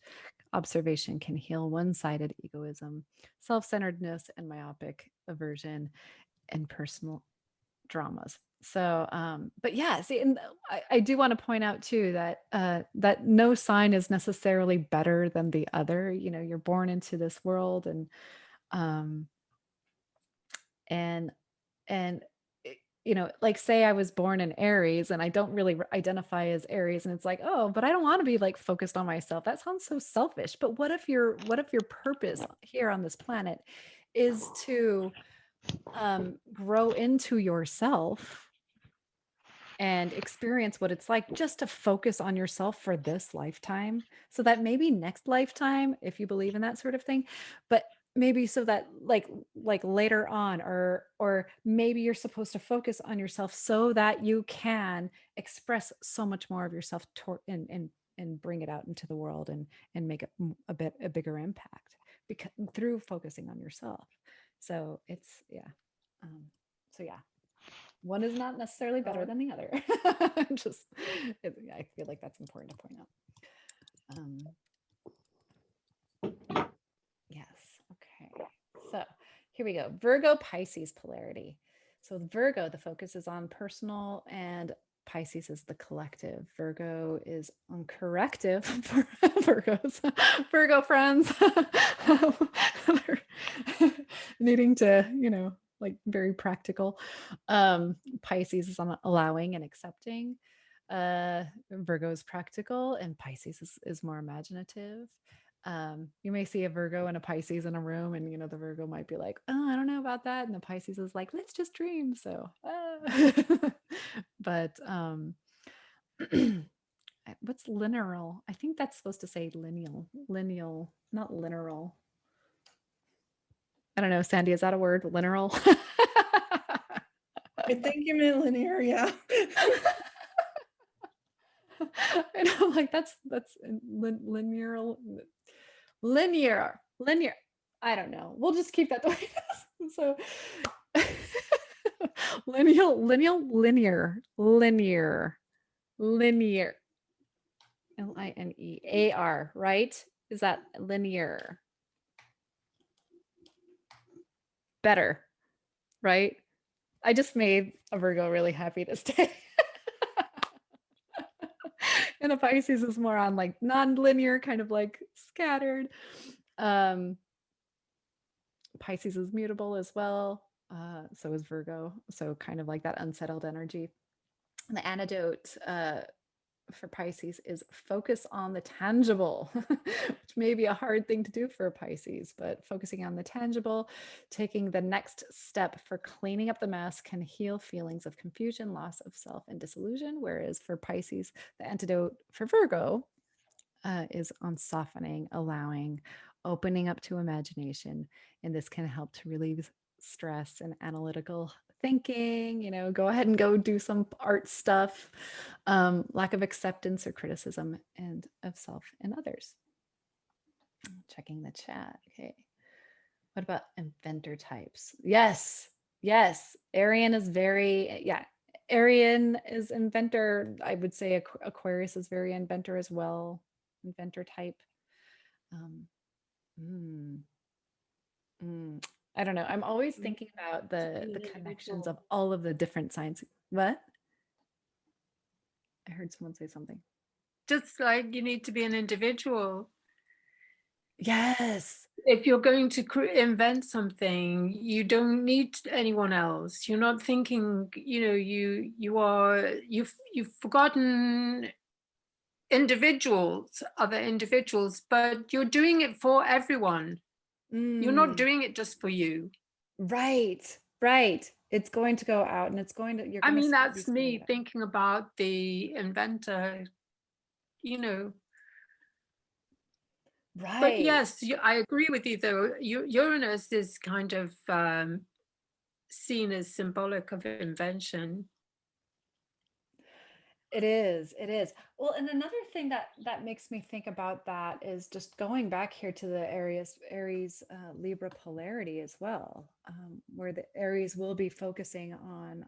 observation can heal one-sided egoism, self-centeredness, and myopic aversion, and personal dramas. So but yeah, see, and I do want to point out too that that no sign is necessarily better than the other. You're born into this world, um and and like say I was born in Aries and I don't really identify as Aries, and it's like, oh, but I don't want to be like focused on myself. That sounds so selfish. But what if your purpose here on this planet is to grow into yourself and experience what it's like just to focus on yourself for this lifetime, so that maybe next lifetime, if you believe in that sort of thing, but maybe so that like later on, or maybe you're supposed to focus on yourself so that you can express so much more of yourself and bring it out into the world and make a bigger impact because through focusing on yourself. So it's so yeah, one is not necessarily better than the other. I feel like that's important to point out. Yes. Okay. So here we go. Virgo Pisces polarity. So Virgo, the focus is on personal, and Pisces is the collective. Virgo is on corrective for Virgos, Virgo friends, needing to, like very practical. Pisces is on allowing and accepting. Virgo is practical, and Pisces is more imaginative. You may see a Virgo and a Pisces in a room, and the Virgo might be like, "Oh, I don't know about that," and the Pisces is like, "Let's just dream." So, but what's lineal? I think that's supposed to say lineal, not lineal. I don't know, Sandy, is that a word? Lineal? I think you mean linear, yeah. And I'm like, that's linear, linear. I don't know. We'll just keep that the way it is. So linear. Linear, right? Is that linear? Better, right? I just made a Virgo really happy to stay. And a Pisces is more on like non-linear, kind of like scattered. Pisces is mutable as well. So is Virgo. So kind of like that unsettled energy. And the antidote for Pisces is focus on the tangible, which may be a hard thing to do for Pisces, but focusing on the tangible, taking the next step for cleaning up the mess can heal feelings of confusion, loss of self, and disillusion. Whereas for Pisces, the antidote for Virgo is on softening, allowing, opening up to imagination. And this can help to relieve stress and analytical thinking, go ahead and go do some art stuff, lack of acceptance or criticism and of self and others. Checking the chat. Okay. What about inventor types? Yes. Arian is Arian is inventor. I would say Aquarius is very inventor as well. Inventor type. I don't know. I'm always thinking about the connections of all of the different signs. What? I heard someone say something. Just like you need to be an individual. Yes. If you're going to invent something, you don't need anyone else. You're not thinking, you've forgotten other individuals, but you're doing it for everyone. You're not doing it just for you. Right. It's going to go out and it's going to, that's me thinking about the inventor, Right. But yes, I agree with you though. Uranus is kind of seen as symbolic of invention. It is. Well, and another thing that makes me think about that is just going back here to the Aries Libra polarity as well, where the Aries will be focusing on,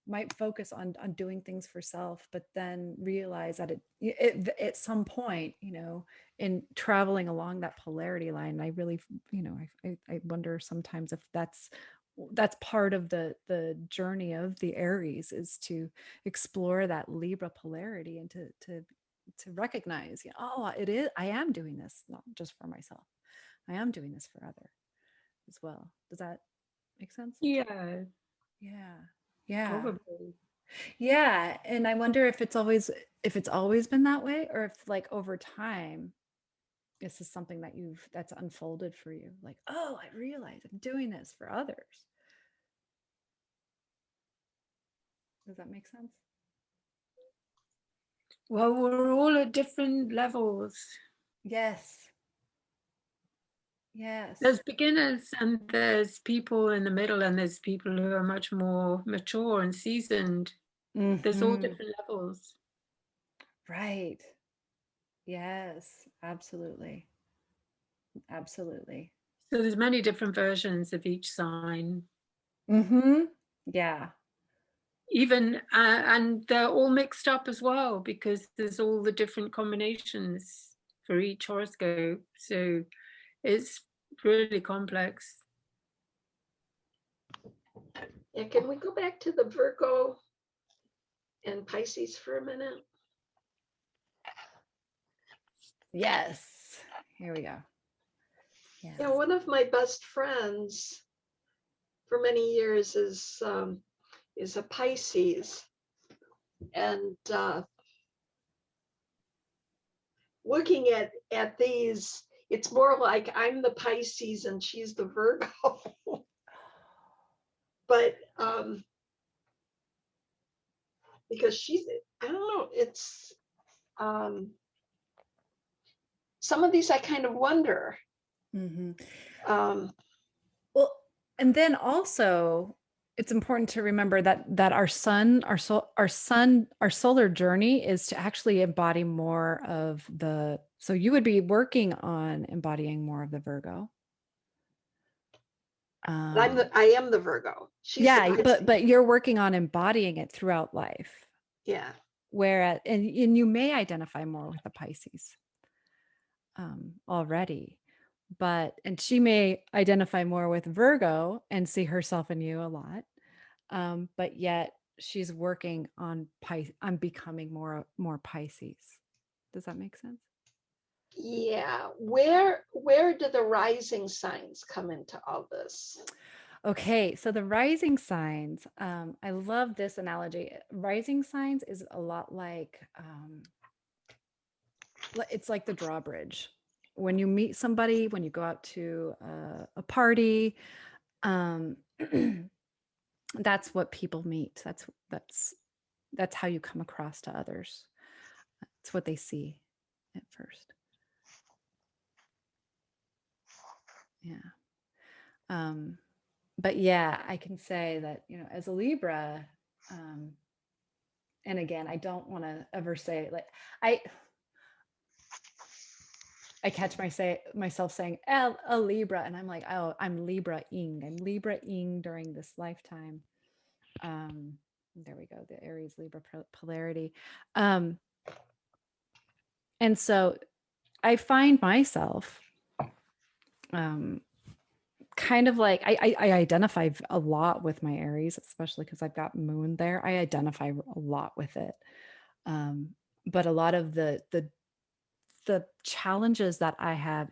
might focus on doing things for self, but then realize that it at some point, in traveling along that polarity line, I really, I wonder sometimes if that's part of the journey of the Aries, is to explore that Libra polarity and to recognize, I am doing this not just for myself. I am doing this for other as well. Does that make sense? Yeah. Probably. Yeah. And I wonder if it's always been that way, or if like over time this is something that's unfolded for you, like, oh, I realize I'm doing this for others. Does that make sense? Well, we're all at different levels. Yes. There's beginners and there's people in the middle and there's people who are much more mature and seasoned. There's all different levels. Right. Yes, absolutely. So there's many different versions of each sign. Yeah. Even and they're all mixed up as well, because there's all the different combinations for each horoscope. So it's really complex. Yeah, can we go back to the Virgo and Pisces for a minute? Yes. Here we go. Yes. Yeah, one of my best friends for many years is a Pisces, and looking at these, it's more like I'm the Pisces and she's the Virgo. But because she's, I don't know, it's some of these I kind of wonder. Well, and then also it's important to remember that our solar journey is to actually embody more of the, so you would be working on embodying more of the Virgo. I am the Virgo. She's Yeah, the Pisces. but you're working on embodying it throughout life. Yeah. Whereas, and you may identify more with the Pisces already, and she may identify more with Virgo and see herself in you a lot. But yet she's working on becoming more Pisces. Does that make sense? Yeah. Where do the rising signs come into all this? Okay, so the rising signs, I love this analogy. Rising signs is a lot like, it's like the drawbridge. When you meet somebody, when you go out to a party, that's what people meet. That's how you come across to others. It's what they see at first. Yeah. But yeah, I can say that, as a Libra, and again, I don't want to ever say, like, I catch myself saying a Libra, and I'm like, oh, I'm Libra Ing. I'm Libra Ing during this lifetime. There we go, the Aries Libra polarity. And so I find myself kind of like, I identify a lot with my Aries, especially because I've got moon there. I identify a lot with it. But a lot of the challenges that I have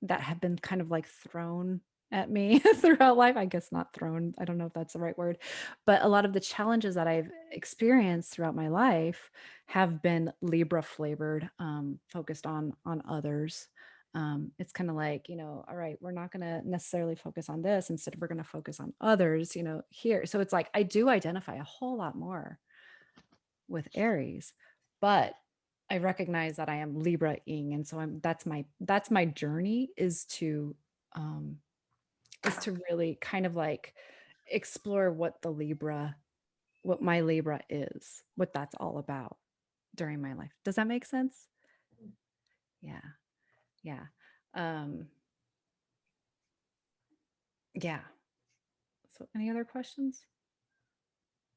that have been kind of like thrown at me throughout life, I guess not thrown, I don't know if that's the right word, but a lot of the challenges that I've experienced throughout my life have been Libra flavored, focused on others. It's kind of like, all right, we're not going to necessarily focus on this. Instead, we're going to focus on others, here. So it's like, I do identify a whole lot more with Aries, but I recognize that I am Libra Ing. And so that's my journey is to really kind of like explore what my Libra is, what that's all about during my life. Does that make sense? Yeah. Yeah. Yeah. So any other questions?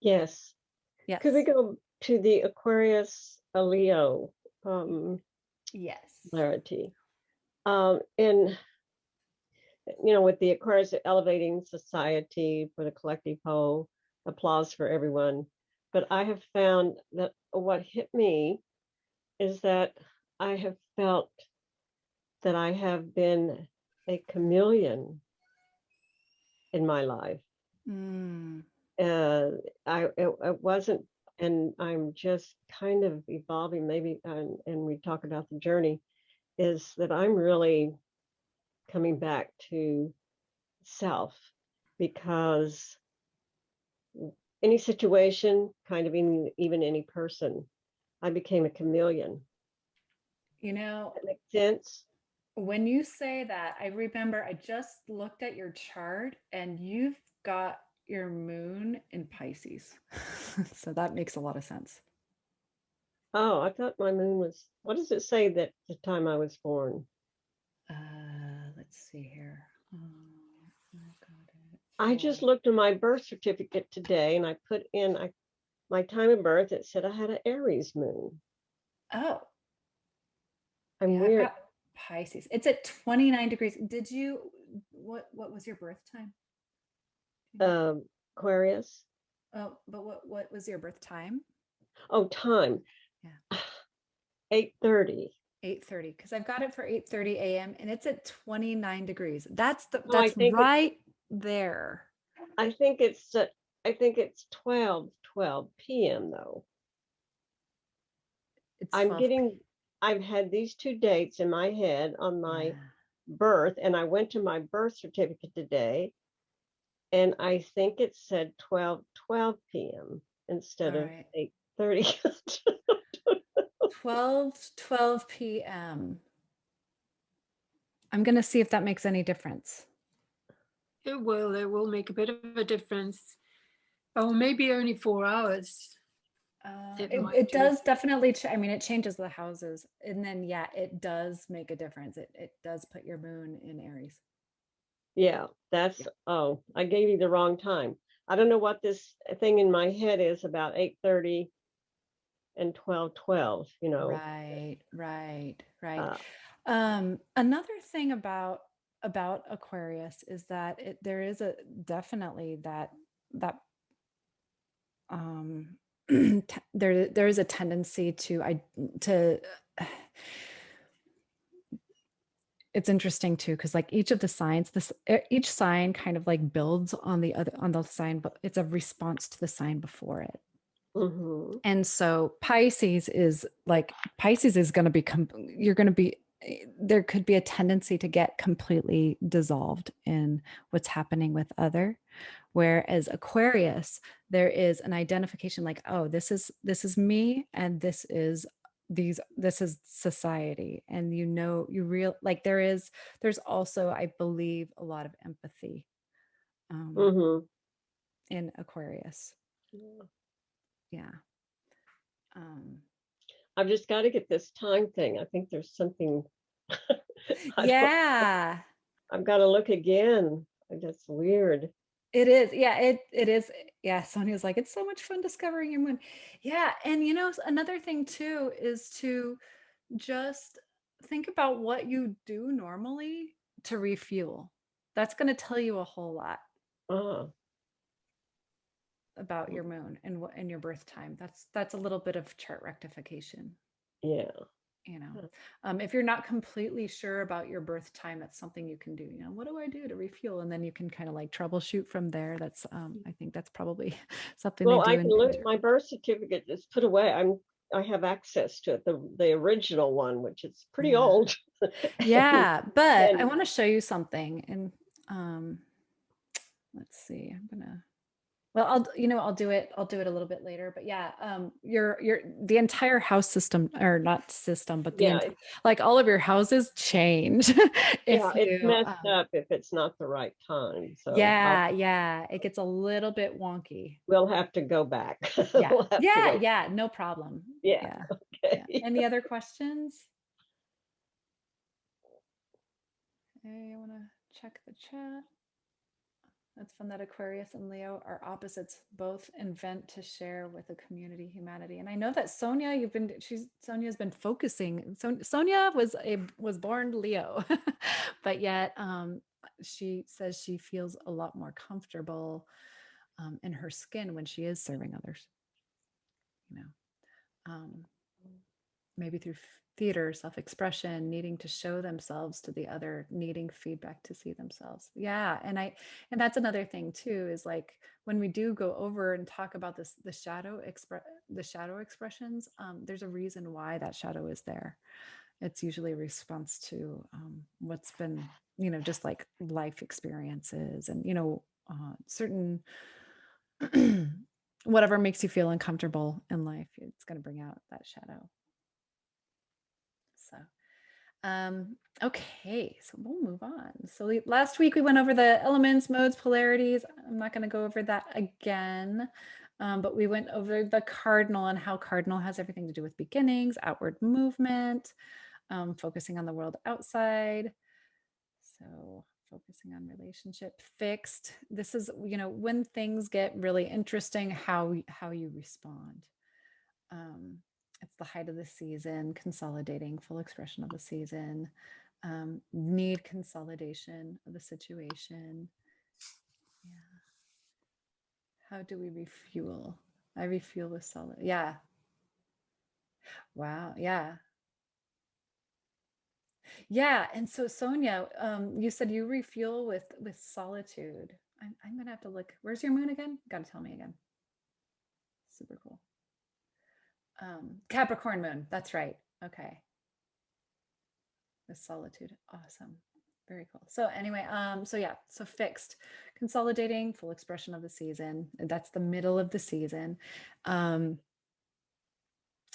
Yes. Yes. Could we go to the Aquarius Leo Yes. polarity? And with the Aquarius elevating society for the collective whole, applause for everyone. But I have found that what hit me is that I have felt that I have been a chameleon in my life. It wasn't, and I'm just kind of evolving maybe, and we talk about the journey, is that I'm really coming back to self, because any situation, kind of even any person, I became a chameleon. That makes sense? When you say that, I remember I just looked at your chart and you've got your moon in Pisces. So that makes a lot of sense. Oh, I thought my moon was, what does it say that the time I was born? Let's see here. I just looked at my birth certificate today and I put in my time of birth. It said I had an Aries moon. Oh. I'm weird. Pisces. It's at 29 degrees. What was your birth time? Aquarius. Oh, but what was your birth time? Oh, time. Yeah. 8:30. 8:30, because I've got it for 8:30 a.m. and it's at 29 degrees. That's right there. I think it's 12 p.m. though. It's I'm getting I've had these two dates in my head on my Yeah. birth, and I went to my birth certificate today, and I think it said 12 p.m. All instead of right. 8:30. 12 p.m. I'm going to see if that makes any difference. It will make a bit of a difference. Oh, maybe only 4 hours. It does definitely, I mean, it changes the houses. And then, yeah, it does make a difference. It does put your moon in Aries. Yeah, that's, oh, I gave you the wrong time. I don't know what this thing in my head is about 8:30 and 12:12, Right, right, right. Uh, Another thing about Aquarius is that there is a definitely that um there is a tendency to it's interesting too, because like each of the signs, each sign kind of like builds on the sign, but it's a response to the sign before it. mhm. And so Pisces is going to become, you're going to be, there could be a tendency to get completely dissolved in what's happening with other. Whereas Aquarius, there is an identification like, oh, this is me, and this is society. And there's also, I believe, a lot of empathy Mhm. in Aquarius. Yeah. Yeah. Um, I've just got to get this time thing. I think there's something. yeah. I've got to look again. That's weird. It is. Yeah, it is. Yeah, Sonia's like, it's so much fun discovering your moon. Yeah, and another thing too is to just think about what you do normally to refuel. That's going to tell you a whole lot Ah, about your moon and what and your birth time. That's a little bit of chart rectification. yeah. If you're not completely sure about your birth time, that's something you can do. What do I do to refuel? And then you can kind of like troubleshoot from there. That's I think that's probably something they Well, do I can in look. My birth certificate is put away. I have access to it, the original one, which is pretty yeah. old. Yeah, but I And want to show you something. And let's see. I'm gonna. Well, I'll do it. I'll do it a little bit later. But yeah, your the entire house system, or not system, but yeah, like all of your houses change if yeah, it's you. messed up if it's not the right time. So Yeah, it gets a little bit wonky. we'll have to go back. Yeah, We'll have to go. yeah, no problem. Yeah. Yeah, yeah. Okay. Any other questions? Okay, I want to check the chat. That's fun that Aquarius and Leo are opposites, both invent to share with the community humanity. And I know that Sonia, Sonia's been focusing. Sonia was born Leo, but yet she says she feels a lot more comfortable in her skin when she is serving others. Um, maybe through theater, self-expression, needing to show themselves to the other, needing feedback to see themselves. Yeah, and that's another thing too, is like when we do go over and talk about the shadow expressions, there's a reason why that shadow is there. It's usually a response to what's been, just like life experiences and certain whatever makes you feel uncomfortable in life, it's going to bring out that shadow. So, okay, so we'll move on. So last week we went over the elements, modes, polarities. I'm not going to go over that again, but we went over the cardinal and how cardinal has everything to do with beginnings, outward movement, focusing on the world outside. So focusing on relationship, fixed. This is, when things get really interesting, how you respond. It's the height of the season, consolidating, full expression of the season, need consolidation of the situation. Yeah. How do we refuel? I refuel with solid. Yeah. Wow. Yeah. Yeah. And so Sonia, you said you refuel with solitude. I'm gonna have to look. Where's your moon again? Got to tell me again. Super cool. Capricorn moon. That's right. Okay. with solitude. Awesome. Very cool. So anyway, so fixed, consolidating, full expression of the season. That's the middle of the season.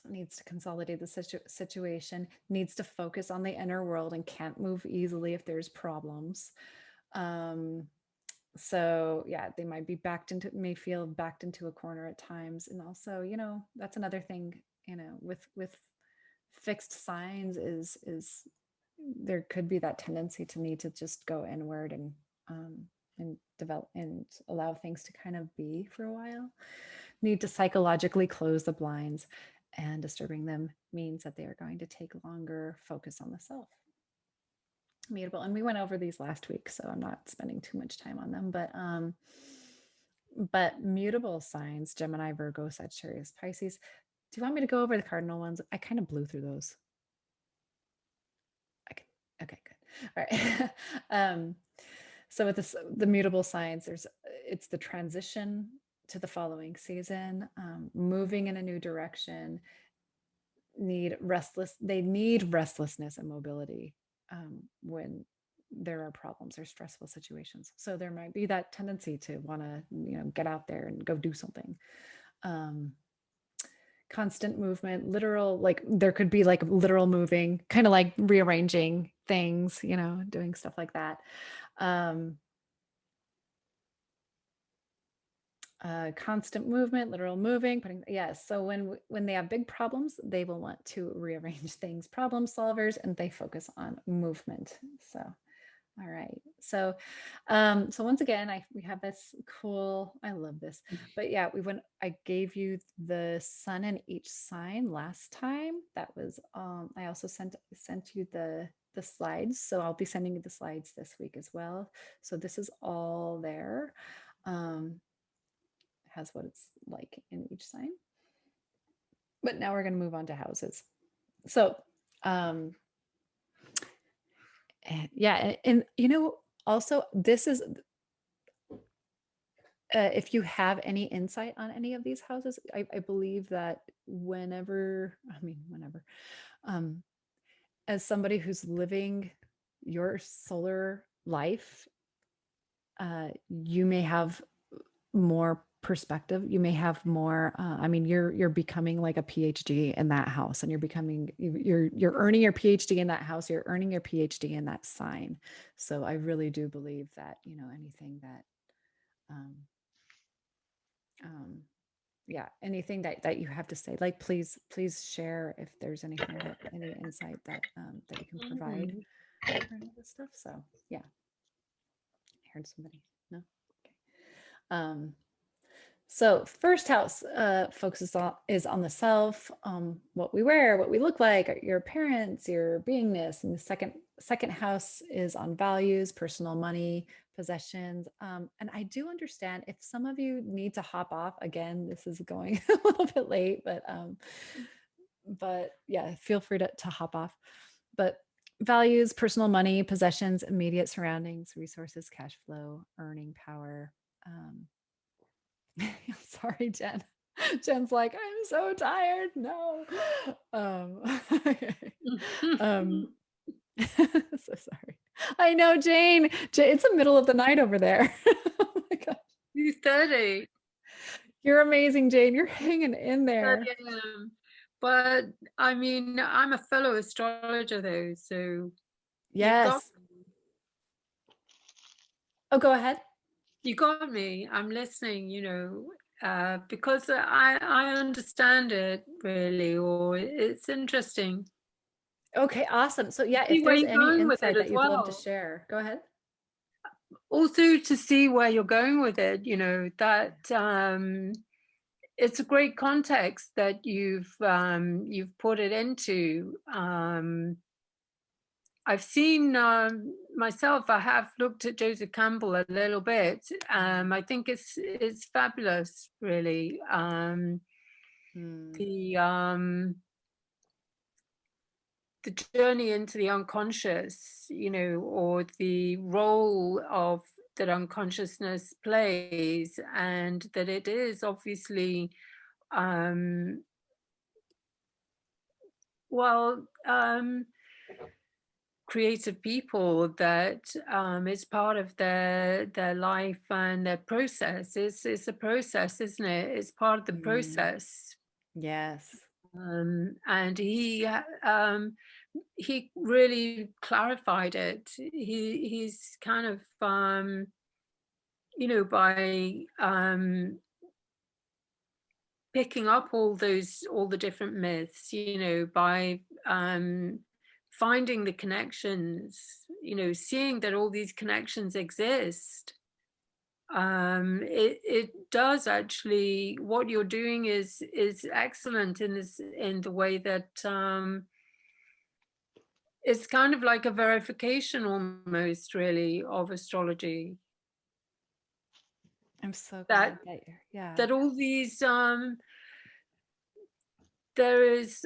Needs to consolidate the situation, needs to focus on the inner world and can't move easily if there's problems. So yeah, they may feel backed into a corner at times. And also, that's another thing, with fixed signs is there could be that tendency to need to just go inward and develop and allow things to kind of be for a while. Need to psychologically close the blinds, and disturbing them means that they are going to take longer. Focus on the self. Mutable, and we went over these last week, so I'm not spending too much time on them, but mutable signs: Gemini, Virgo, Sagittarius, Pisces. Do you want me to go over the cardinal ones? I kind of blew through those. Okay, good. All right. So with the mutable signs, it's the transition to the following season, moving in a new direction. They need restlessness and mobility when there are problems or stressful situations. So there might be that tendency to want to, get out there and go do something. Constant movement, literal, like there could be like literal moving, kind of like rearranging things, doing stuff like that. Constant movement, literal moving, so when they have big problems, they will want to rearrange things, problem solvers, and they focus on movement. So all right, so once again, we have this cool, I love this, but yeah, I gave you the sun in each sign last time. That was I also sent you the slides, so I'll be sending you the slides this week as well. So this is all there. Has what it's like in each sign. But now we're going to move on to houses. So and also this is if you have any insight on any of these houses, I believe that whenever as somebody who's living your solar life, you may have more perspective. You may have more you're becoming like a PhD in that house, and you're earning your PhD in that house, you're earning your PhD in that sign. So I really do believe that anything that anything that you have to say, like please share if there's any insight that you can provide for any of this stuff. So yeah, I heard somebody. No. Okay. So first house focuses is on the self, what we wear, what we look like, your appearance, your beingness. And the second house is on values, personal, money, possessions. And I do understand if some of you need to hop off, again, this is going a little bit late, but yeah, feel free to hop off. But values, personal, money, possessions, immediate surroundings, resources, cash flow, earning power. Sorry, Jen. Jen's like, I'm so tired. No. So sorry. I know, Jane. It's the middle of the night over there. Oh my gosh. 2:30. You're amazing, Jane. You're hanging in there. But I mean, I'm a fellow astrologer though, so yes. Oh, go ahead. You got me. I'm listening, because I understand it really, or it's interesting. Okay, awesome. So yeah, if there's any insight that you'd love to share, go ahead. Also to see where you're going with it, that it's a great context that you've put it into. I've seen myself. I have looked at Joseph Campbell a little bit. I think it's fabulous, really. The journey into the unconscious, or the role of that unconsciousness plays, and that it is obviously creative people that is part of their life and their process. It's a process, isn't it? It's part of the process. Yes. And he really clarified it. He's kind of by picking up all the different myths, by finding the connections, seeing that all these connections exist. It does actually, what you're doing is excellent in the way that it's kind of like a verification almost, really, of astrology. I'm so That glad that you're, that all these there is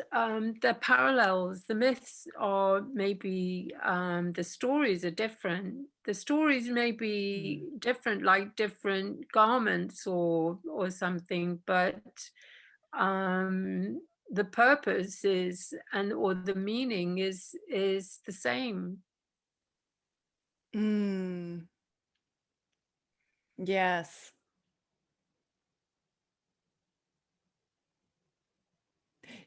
the parallels, the myths are maybe the stories are different. The stories may be different, like different garments or something, but the purpose is or the meaning is the same. Yes.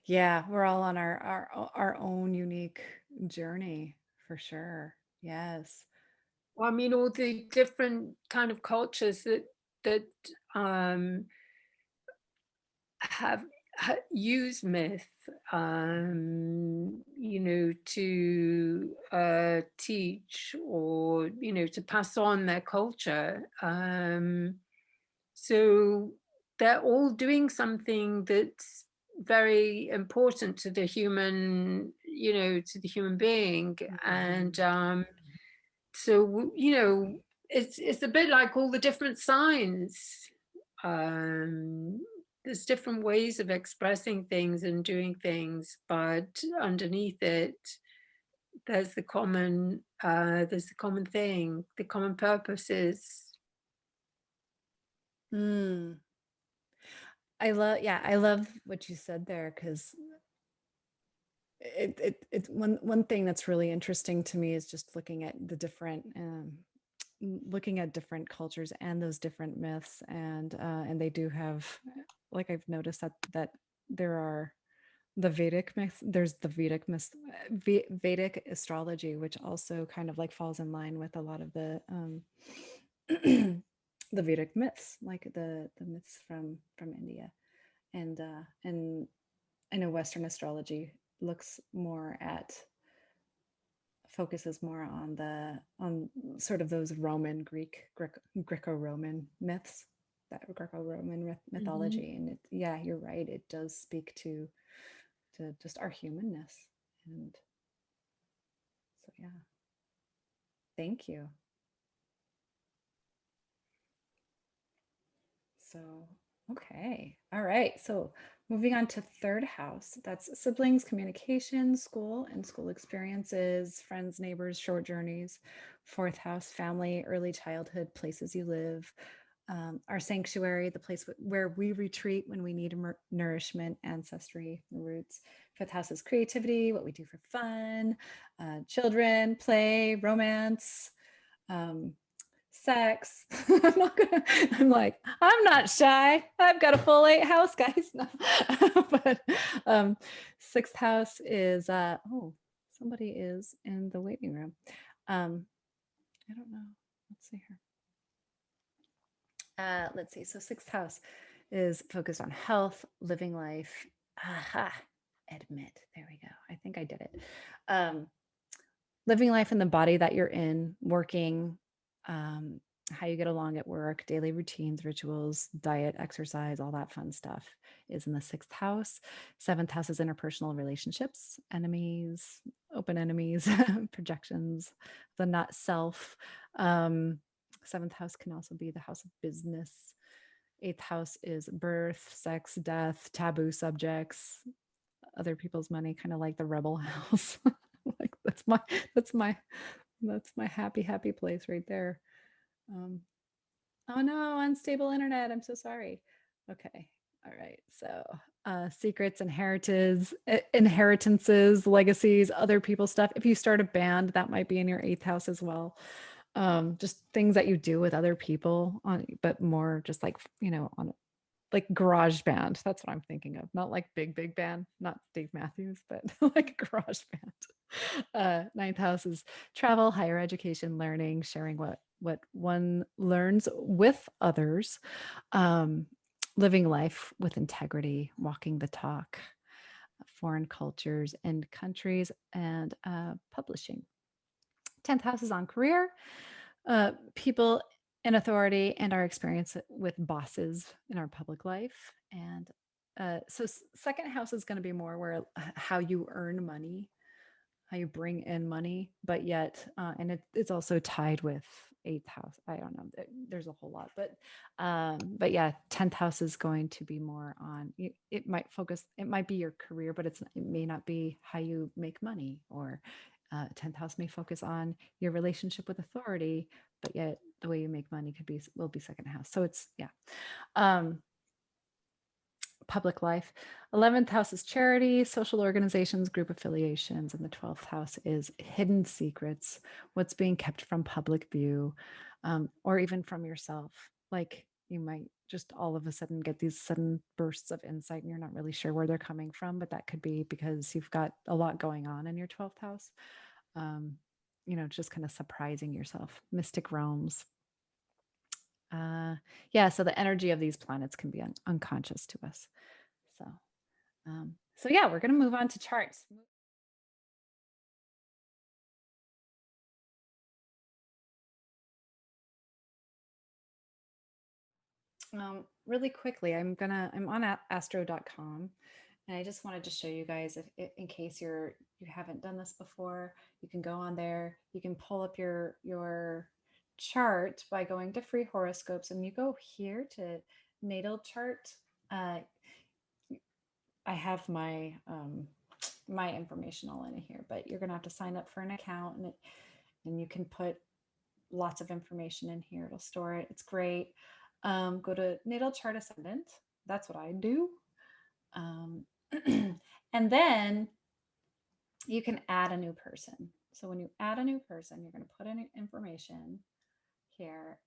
Yeah, we're all on our own unique journey for sure. Yes. Well, I mean, all the different kind of cultures that have used myth, to teach or to pass on their culture. So they're all doing something that's very important to the human, to the human being, and so it's a bit like all the different signs. There's different ways of expressing things and doing things, but underneath it, there's the common thing. The common purpose is. I love what you said there, because it's one thing that's really interesting to me is just looking at the different different cultures and those different myths, and they do have, like, I've noticed that there are the Vedic myth, there's the Vedic myth, Vedic astrology, which also kind of like falls in line with a lot of the the Vedic myths, like the myths from India, and I know Western astrology focuses more on sort of those Greco-Roman myths, that Greco-Roman mythology. And you're right, it does speak to just our humanness. And so thank you. So okay, all right, so moving on to third house, that's siblings, communication, school and school experiences, friends, neighbors, short journeys. Fourth house, family, early childhood, places you live, our sanctuary, the place where we retreat when we need nourishment, ancestry, roots. Fifth house is creativity, what we do for fun, children, play, romance, sex. I'm not shy. I've got a full 8 house, guys. No. But sixth house is somebody is in the waiting room. I don't know. Let's see here. Let's see. So sixth house is focused on health, living life. Admit. There we go. I think I did it. Living life in the body that you're in, working, how you get along at work, daily routines, rituals, diet, exercise, all that fun stuff is in the sixth house. Seventh house is interpersonal relationships, enemies, open enemies, projections, the not self. Seventh house can also be the house of business. Eighth house is birth, sex, death, taboo subjects, other people's money, kind of like the rebel house. Like that's my happy place right there. Oh no, unstable internet. I'm so sorry. Okay. All right. So secrets, inheritances, legacies, other people's stuff. If you start a band, that might be in your 8th house as well. Just things that you do with other people on, but more just like, on like garage band. That's what I'm thinking of. Not like big band, not Dave Matthews, but like garage band. 9th house is travel, higher education, learning, sharing what one learns with others, living life with integrity, walking the talk, foreign cultures and countries, and publishing. 10th house is on career, people in authority, and our experience with bosses in our public life. And so second house is going to be more where how you earn money, how you bring in money, but yet, and it's also tied with 8th house. I don't know. There's a whole lot, but yeah, 10th house is going to be more on, it might focus, it might be your career, but it may not be how you make money, or 10th house may focus on your relationship with authority, but yet the way you make money will be second house. So it's, yeah. Public life. 11th house is charity, social organizations, group affiliations, and the 12th house is hidden secrets, what's being kept from public view, or even from yourself. Like you might just all of a sudden get these sudden bursts of insight and you're not really sure where they're coming from, but that could be because you've got a lot going on in your 12th house. Just kind of surprising yourself. Mystic realms. Yeah, so the energy of these planets can be unconscious to us. So yeah, we're going to move on to charts. Really quickly, I'm on astro.com, and I just wanted to show you guys, if in case you haven't done this before, you can go on there. You can pull up your chart by going to free horoscopes, and you go here to natal chart. I have my my information all in here, but you're gonna have to sign up for an account, and you can put lots of information in here. It'll store it. It's great. Go to natal chart ascendant. That's what I do. And then you can add a new person. So when you add a new person, you're going to put in information here.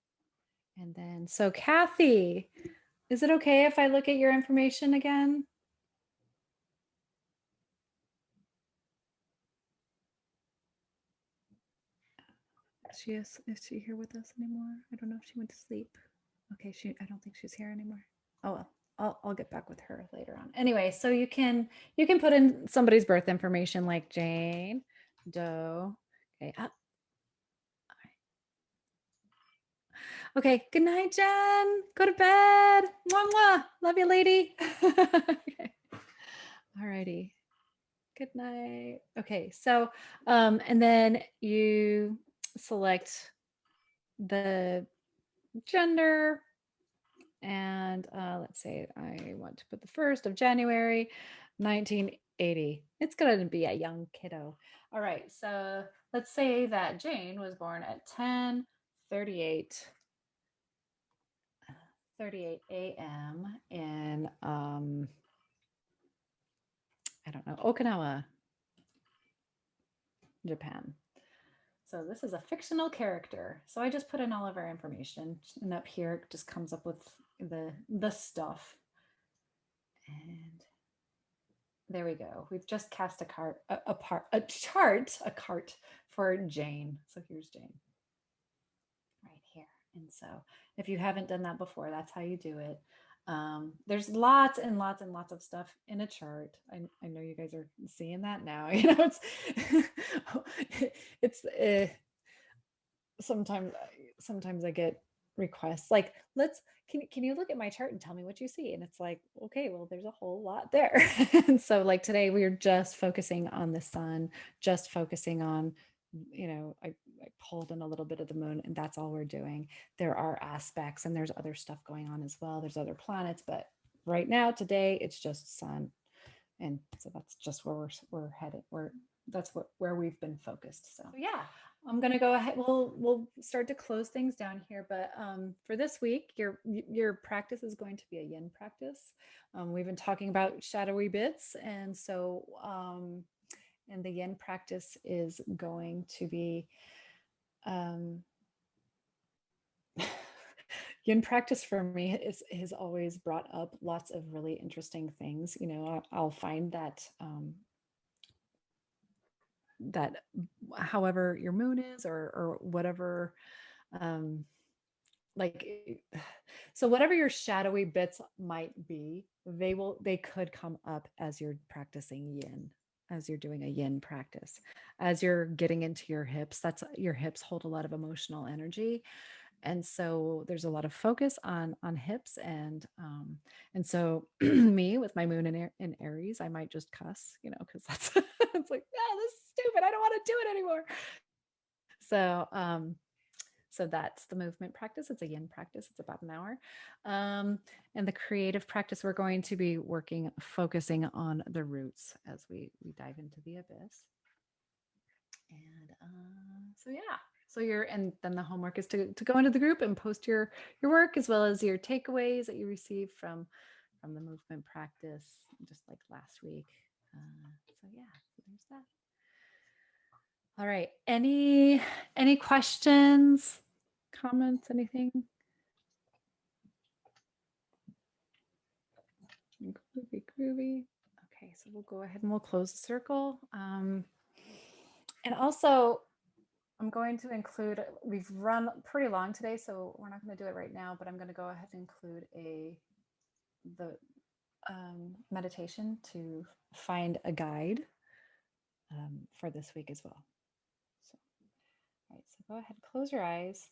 And then, so Kathy, is it okay if I look at your information again? Is she here with us anymore? I don't know if she went to sleep. Okay, I don't think she's here anymore. Oh well. I'll get back with her later on. Anyway, so you can put in somebody's birth information like Jane Doe. Okay. All right. Okay. Good night, Jen. Go to bed. Mwah, mwah. Love you, lady. Okay. All righty. Good night. Okay. So, and then you select the gender, and let's say I want to put the 1st of January, 1980. It's going to be a young kiddo. All right, so let's say that Jane was born at 10:38 a.m. in I don't know, Okinawa, Japan. So this is a fictional character. So I just put in all of our information, and up here it just comes up with the stuff. And there we go. We've just cast a cart for Jane. So here's Jane right here. And so if you haven't done that before, that's how you do it. There's lots and lots and lots of stuff in a chart. I know you guys are seeing that now. It's sometimes I get requests like, can you look at my chart and tell me what you see? And it's like, okay, well, there's a whole lot there. And so like today we are just focusing on the sun, just focusing on, I pulled in a little bit of the moon, and that's all we're doing. There are aspects and there's other stuff going on as well. There's other planets, but right now today it's just sun. And so that's just where we're headed. Where we've been focused. So yeah. I'm gonna go ahead. We'll start to close things down here, but for this week, your practice is going to be a yin practice. We've been talking about shadowy bits, and so and the yin practice is going to be yin practice for me has always brought up lots of really interesting things. You know, I'll find that that however your moon is or whatever like so whatever your shadowy bits might be, they could come up as you're practicing yin, as you're doing a yin practice, as you're getting into your hips. That's your hips hold a lot of emotional energy, and so there's a lot of focus on hips, and so me with my moon in Aries, I might just cuss, you know, because that's it's like, yeah, this is stupid, I don't want to do it anymore. So so that's the movement practice. It's a yin practice. It's about an hour. And the creative practice, we're going to be focusing on the roots as we dive into the abyss. And so yeah. So and then the homework is to go into the group and post your work as well as your takeaways that you received from the movement practice, just like last week. So yeah, so there's that. All right. Any questions, comments, anything? Groovy. Okay, so we'll go ahead and we'll close the circle. And also, I'm going to include, we've run pretty long today, so we're not going to do it right now, but I'm going to go ahead and include the meditation to find a guide for this week as well. So, all right, so go ahead, close your eyes.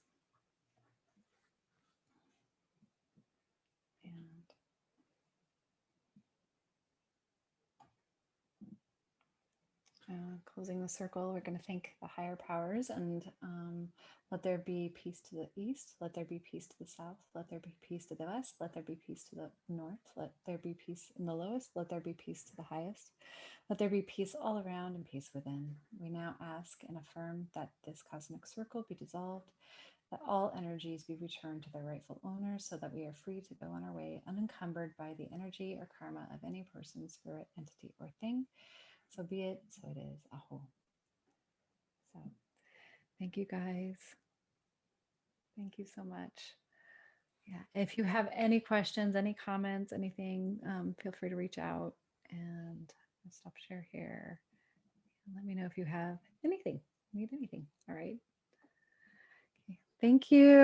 Closing the circle, we're going to thank the higher powers and let there be peace to the east, let there be peace to the south, let there be peace to the west, let there be peace to the north, let there be peace in the lowest, let there be peace to the highest, let there be peace all around and peace within. We now ask and affirm that this cosmic circle be dissolved, that all energies be returned to their rightful owners so that we are free to go on our way unencumbered by the energy or karma of any person, spirit, entity, or thing. So be it, so it is, Aho. So thank you guys. Thank you so much. Yeah, if you have any questions, any comments, anything, feel free to reach out, and I'll stop share here. Let me know if you have anything, need anything. All right. Okay. Thank you.